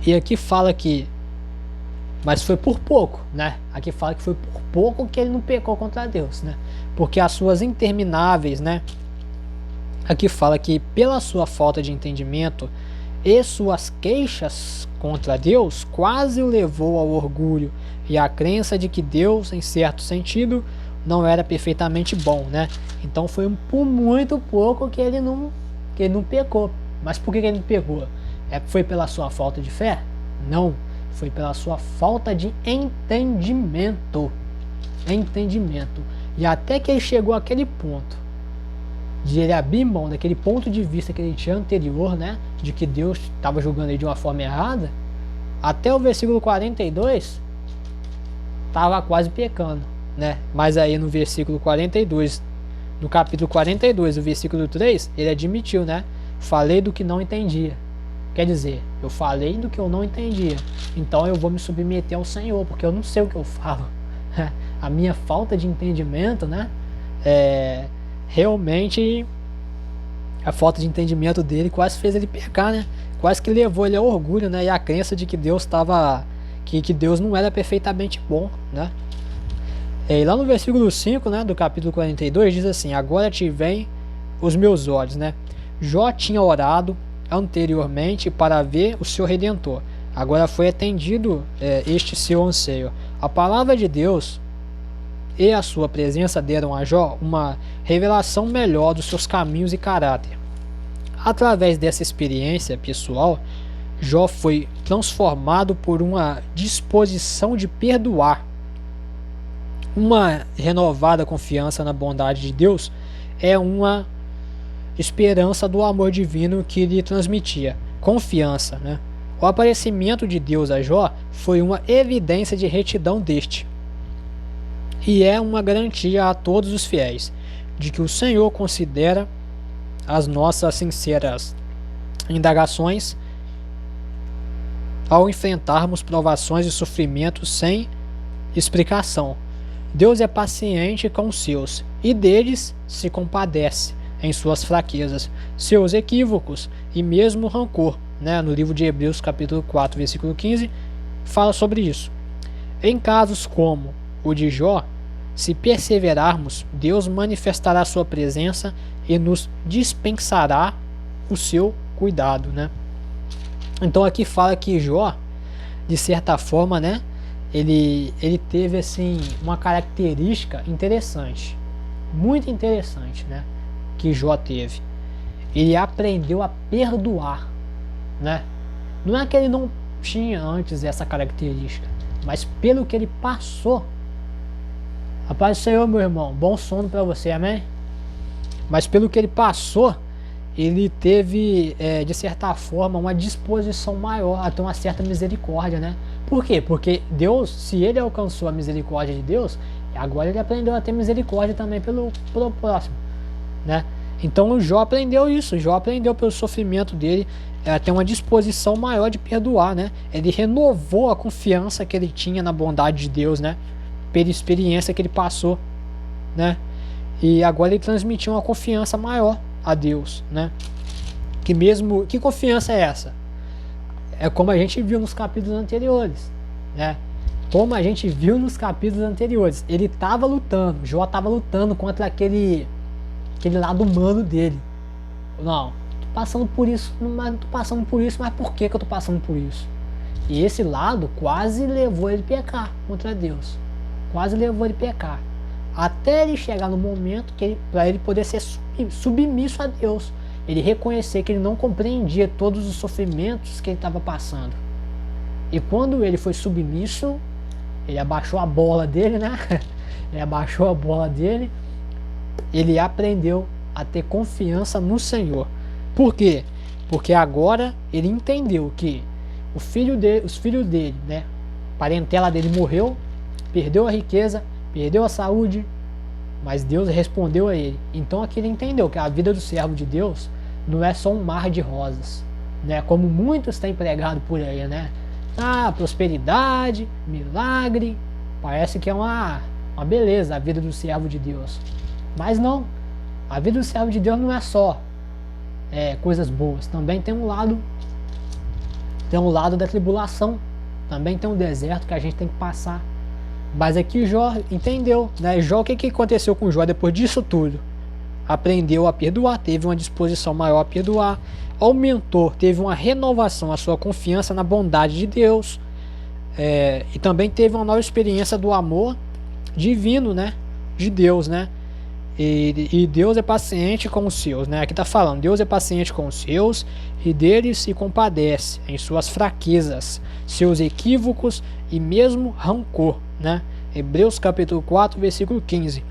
E aqui fala que, mas foi por pouco, né? Aqui fala que foi por pouco que ele não pecou contra Deus, né? Porque as suas intermináveis, né? Aqui fala que pela sua falta de entendimento e suas queixas contra Deus quase o levou ao orgulho e à crença de que Deus, em certo sentido, não era perfeitamente bom, né? Então foi por muito pouco que ele não pecou. Mas por que ele não pecou? Foi pela sua falta de fé? Não, foi pela sua falta de entendimento. E até que ele chegou àquele ponto de ele abrir mão daquele ponto de vista que ele tinha anterior, né? De que Deus estava julgando ele de uma forma errada, até o versículo 42 estava quase pecando, né? Mas aí no versículo 42, no capítulo 42, o versículo 3, ele admitiu, né? Falei do que não entendia. Quer dizer, eu falei do que eu não entendia, então eu vou me submeter ao Senhor, porque eu não sei o que eu falo. A minha falta de entendimento, né? Realmente a falta de entendimento dele quase fez ele pecar, né? Quase que levou ele ao orgulho, né? E a crença de que Deus estava, que Deus não era perfeitamente bom, né? E lá no versículo 5, né, do capítulo 42, diz assim: agora te veem os meus olhos, né? Jó tinha orado anteriormente para ver o seu Redentor. Agora foi atendido este seu anseio. A palavra de Deus e a sua presença deram a Jó uma revelação melhor dos seus caminhos e caráter. Através dessa experiência pessoal, Jó foi transformado por uma disposição de perdoar. Uma renovada confiança na bondade de Deus é uma esperança do amor divino que lhe transmitia. Confiança, né? O aparecimento de Deus a Jó foi uma evidência de retidão deste. e é uma garantia a todos os fiéis de que o Senhor considera as nossas sinceras indagações ao enfrentarmos provações e sofrimentos sem explicação. Deus é paciente com os seus e deles se compadece em suas fraquezas, seus equívocos e mesmo rancor. No livro de Hebreus capítulo 4, versículo 15, fala sobre isso. Em casos como o de Jó, se perseverarmos, Deus manifestará sua presença e nos dispensará o seu cuidado. Então aqui fala que Jó, de certa forma, ele teve assim uma característica interessante, muito interessante, que Jó teve. Ele aprendeu a perdoar, Não é que ele não tinha antes essa característica, mas pelo que ele passou. A paz do Senhor, meu irmão, bom sono para você, amém? Mas pelo que ele passou, ele teve, de certa forma, uma disposição maior a ter uma certa misericórdia, Por quê? Porque Deus, se ele alcançou a misericórdia de Deus, agora ele aprendeu a ter misericórdia também pelo próximo, Então o Jó aprendeu isso, o Jó aprendeu pelo sofrimento dele a ter uma disposição maior de perdoar, Ele renovou a confiança que ele tinha na bondade de Deus, pela experiência que ele passou, E agora ele transmitiu uma confiança maior a Deus, Que confiança é essa? É como a gente viu nos capítulos anteriores, Como a gente viu nos capítulos anteriores, ele estava lutando, Jó estava lutando contra aquele lado humano dele. Não, tô passando por isso, mas por que eu tô passando por isso? E esse lado quase levou ele a pecar contra Deus. Quase levou ele a pecar. Até ele chegar no momento para ele poder ser submisso a Deus. Ele reconhecer que ele não compreendia todos os sofrimentos que ele estava passando. E quando ele foi submisso, ele abaixou a bola dele, Ele abaixou a bola dele. Ele aprendeu a ter confiança no Senhor. Por quê? Porque agora ele entendeu que os filhos dele, a parentela dele morreu, perdeu a riqueza, perdeu a saúde, mas Deus respondeu a ele. Então aqui ele entendeu que a vida do servo de Deus não é só um mar de rosas, como muitos têm pregado por aí, prosperidade, milagre, parece que é uma beleza a vida do servo de Deus. Mas não, a vida do servo de Deus não é só coisas boas, também tem um lado da tribulação, também tem um deserto que a gente tem que passar. Mas aqui Jó entendeu, Jó, o que aconteceu com Jó depois disso tudo? Aprendeu a perdoar, teve uma disposição maior a perdoar, aumentou, teve uma renovação, a sua confiança na bondade de Deus, e também teve uma nova experiência do amor divino, de Deus, E Deus é paciente com os seus, Aqui está falando, Deus é paciente com os seus e deles se compadece em suas fraquezas, seus equívocos e mesmo rancor, Hebreus capítulo 4, versículo 15.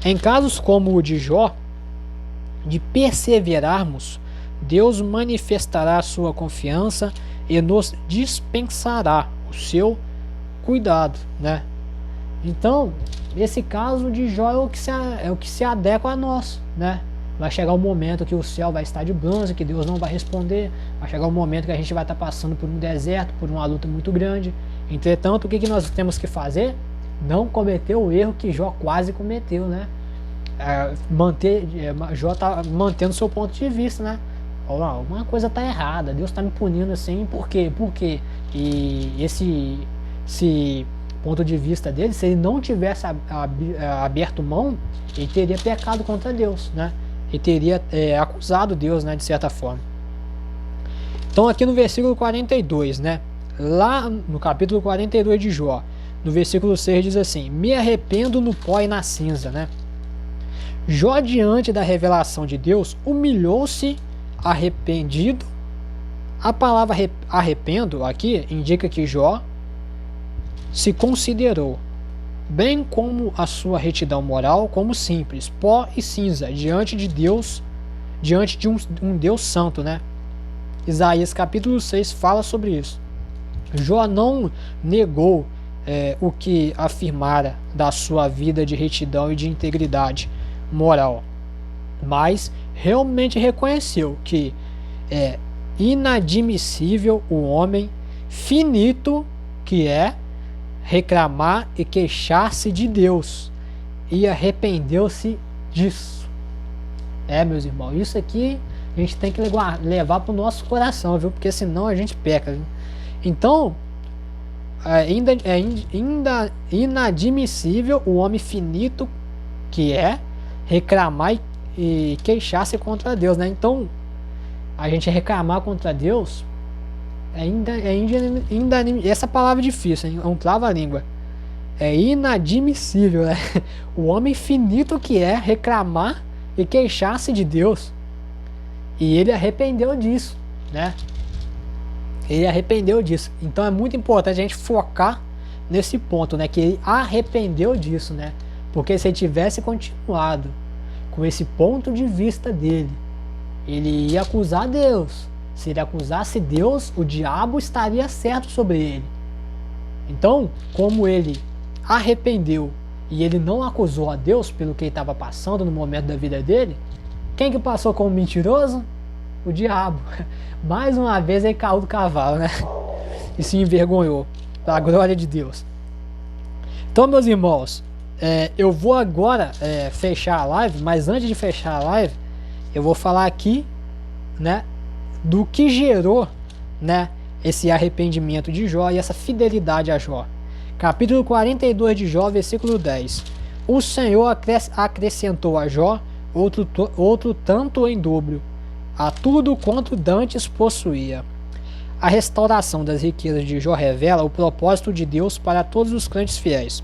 Em casos como o de Jó, de perseverarmos, Deus manifestará a sua confiança e nos dispensará o seu cuidado, Então, esse caso de Jó é o que se adequa a nós, Vai chegar um momento que o céu vai estar de bronze, que Deus não vai responder. Vai chegar um momento que a gente vai estar passando por um deserto, por uma luta muito grande. Entretanto, o que nós temos que fazer? Não cometer o erro que Jó quase cometeu, Jó está mantendo seu ponto de vista, Uma coisa está errada, Deus está me punindo assim, por quê? E esse ponto de vista dele, se ele não tivesse aberto mão, ele teria pecado contra Deus, Ele teria acusado Deus, de certa forma. Então aqui no versículo 42, lá no capítulo 42 de Jó, no versículo 6 diz assim: me arrependo no pó e na cinza, Jó, diante da revelação de Deus, humilhou-se arrependido. A palavra arrependo aqui indica que Jó se considerou, bem como a sua retidão moral, como simples, pó e cinza, diante de Deus, diante de um Deus santo, Isaías capítulo 6 fala sobre isso. Jó não negou o que afirmara da sua vida de retidão e de integridade moral, mas realmente reconheceu que é inadmissível o homem finito que é reclamar e queixar-se de Deus, e arrependeu-se disso. Meus irmãos, isso aqui a gente tem que levar para o nosso coração, viu? Porque senão a gente peca, viu? Então, ainda inadmissível o homem finito que é reclamar e queixar-se contra Deus, né? Então, a gente reclamar contra Deus essa palavra é difícil, hein? É um trava-língua. É inadmissível, né? O homem finito que é reclamar e queixar-se de Deus. E ele arrependeu disso, né? Ele arrependeu disso. Então é muito importante a gente focar nesse ponto, né? Que ele arrependeu disso, né? Porque se ele tivesse continuado com esse ponto de vista dele, ele ia acusar Deus. Se ele acusasse Deus, o diabo estaria certo sobre ele. Então, como ele arrependeu e ele não acusou a Deus pelo que ele estava passando no momento da vida dele, quem que passou como mentiroso? O diabo. Mais uma vez ele caiu do cavalo, né? E se envergonhou, da glória de Deus. Então, meus irmãos, eu vou agora fechar a live, mas antes de fechar a live, eu vou falar aqui, né, do que gerou, né, esse arrependimento de Jó e essa fidelidade a Jó. Capítulo 42 de Jó, versículo 10. O Senhor acrescentou a Jó outro tanto em dobro, a tudo quanto dantes possuía. A restauração das riquezas de Jó revela o propósito de Deus para todos os crentes fiéis.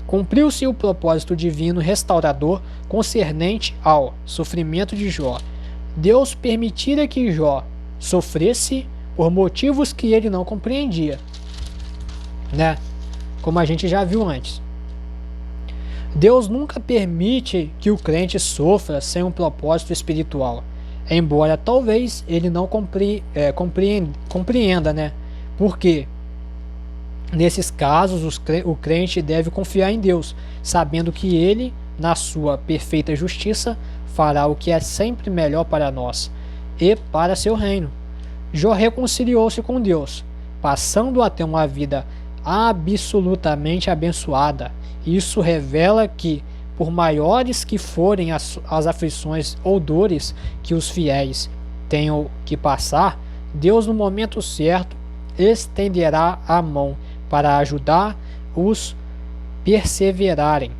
Cumpriu-se o propósito divino restaurador concernente ao sofrimento de Jó. Deus permitira que Jó sofresse por motivos que ele não compreendia, né? Como a gente já viu antes. Deus nunca permite que o crente sofra sem um propósito espiritual, embora talvez ele não compreenda, né? Porque nesses casos o crente deve confiar em Deus, sabendo que ele, na sua perfeita justiça, fará o que é sempre melhor para nós e para seu reino. Jó reconciliou-se com Deus, passando a ter uma vida absolutamente abençoada. Isso revela que, por maiores que forem as aflições ou dores que os fiéis tenham que passar, Deus, no momento certo, estenderá a mão para ajudar os perseverarem,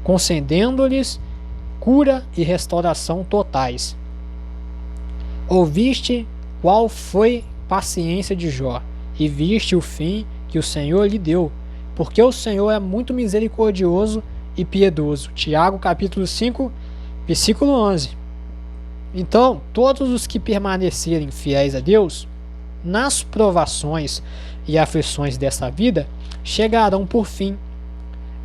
concedendo-lhes cura e restauração totais. Ouviste qual foi paciência de Jó, e viste o fim que o Senhor lhe deu, porque o Senhor é muito misericordioso e piedoso. Tiago capítulo 5, versículo 11. Então, todos os que permanecerem fiéis a Deus, nas provações e aflições dessa vida, chegarão por fim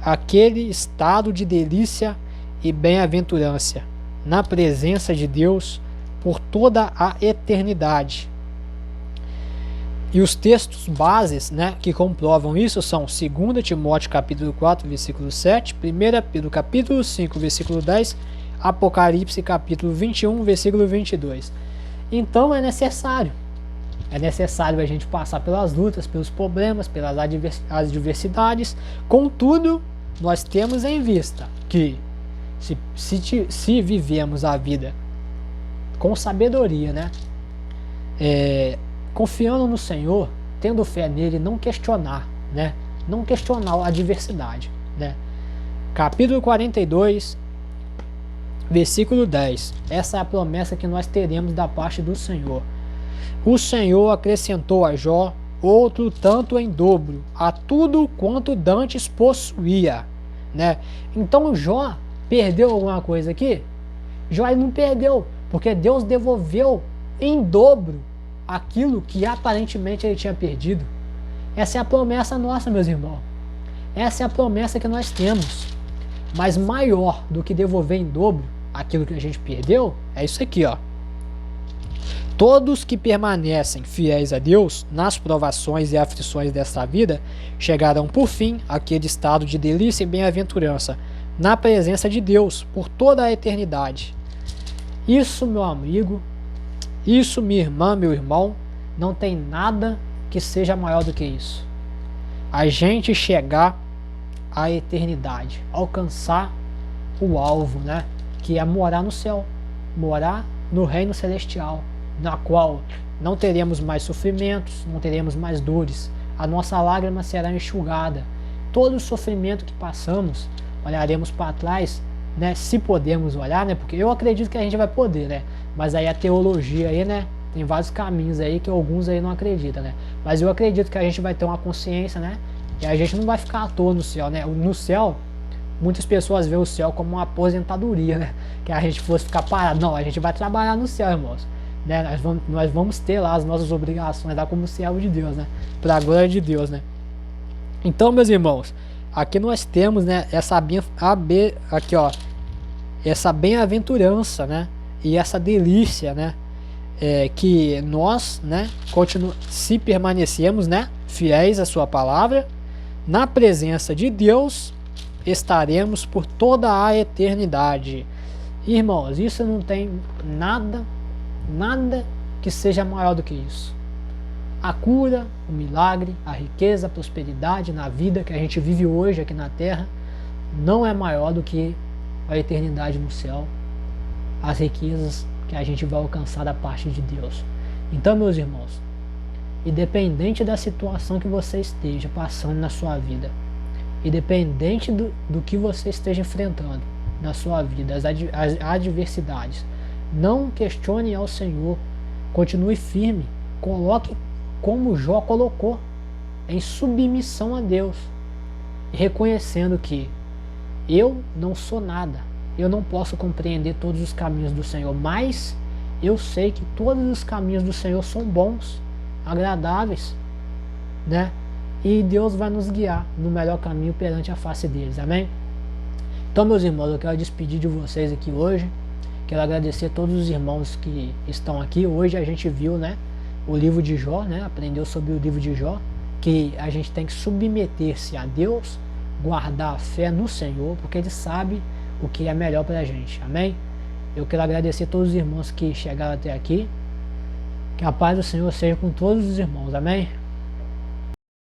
àquele estado de delícia e bem-aventurança, na presença de Deus por toda a eternidade. E os textos bases, né, que comprovam isso são 2 Timóteo capítulo 4, versículo 7, 1 Pedro capítulo 5, versículo 10, Apocalipse capítulo 21, versículo 22. Então é necessário a gente passar pelas lutas, pelos problemas, pelas adversidades. Contudo, nós temos em vista que se vivemos a vida com sabedoria, né, confiando no Senhor, tendo fé nele, não questionar, né, não questionar a adversidade, né. Capítulo 42, versículo 10. Essa é a promessa que nós teremos da parte do Senhor. O Senhor acrescentou a Jó outro tanto em dobro, a tudo quanto dantes possuía, né? Então Jó perdeu alguma coisa aqui? Jó não perdeu, porque Deus devolveu em dobro aquilo que aparentemente ele tinha perdido. Essa é a promessa nossa, meus irmãos. Essa é a promessa que nós temos. Mas maior do que devolver em dobro aquilo que a gente perdeu, é isso aqui, ó. Todos que permanecem fiéis a Deus nas provações e aflições desta vida chegarão por fim àquele estado de delícia e bem-aventurança na presença de Deus por toda a eternidade. Isso, meu amigo, isso, minha irmã, meu irmão, não tem nada que seja maior do que isso. A gente chegar à eternidade, alcançar o alvo, né? Que é morar no céu, morar no reino celestial, na qual não teremos mais sofrimentos, não teremos mais dores, a nossa lágrima será enxugada. Todo o sofrimento que passamos, olharemos para trás, né? Se podemos olhar, né? Porque eu acredito que a gente vai poder, né? Mas aí a teologia aí, né? Tem vários caminhos aí que alguns aí não acreditam, né? Mas eu acredito que a gente vai ter uma consciência, né? E a gente não vai ficar à toa no céu, né? No céu, muitas pessoas veem o céu como uma aposentadoria, né? Que a gente fosse ficar parado. Não, a gente vai trabalhar no céu, irmãos. Né? Nós vamos ter lá as nossas obrigações lá como servo de Deus, né? Para a glória de Deus, né? Então, meus irmãos, aqui nós temos, né? Essa bem-aventurança, né? E essa delícia, né? Que nós, né? Se permanecemos, né? Fiéis à sua palavra, na presença de Deus, estaremos por toda a eternidade. Irmãos, isso não tem nada que seja maior do que isso. A cura, o milagre, a riqueza, a prosperidade na vida que a gente vive hoje aqui na terra não é maior do que a eternidade no céu, as riquezas que a gente vai alcançar da parte de Deus. Então, meus irmãos, independente da situação que você esteja passando na sua vida, independente do que você esteja enfrentando na sua vida, as adversidades, não questione ao Senhor, continue firme, coloque como Jó colocou, em submissão a Deus, reconhecendo que eu não sou nada, eu não posso compreender todos os caminhos do Senhor, mas eu sei que todos os caminhos do Senhor são bons, agradáveis, né? E Deus vai nos guiar no melhor caminho perante a face deles, amém? Então, meus irmãos, eu quero despedir de vocês aqui hoje. Quero agradecer a todos os irmãos que estão aqui. Hoje a gente viu, né, o livro de Jó, né? Aprendeu sobre o livro de Jó, que a gente tem que submeter-se a Deus, guardar a fé no Senhor, porque Ele sabe o que é melhor para a gente, amém? Eu quero agradecer a todos os irmãos que chegaram até aqui. Que a paz do Senhor seja com todos os irmãos, amém?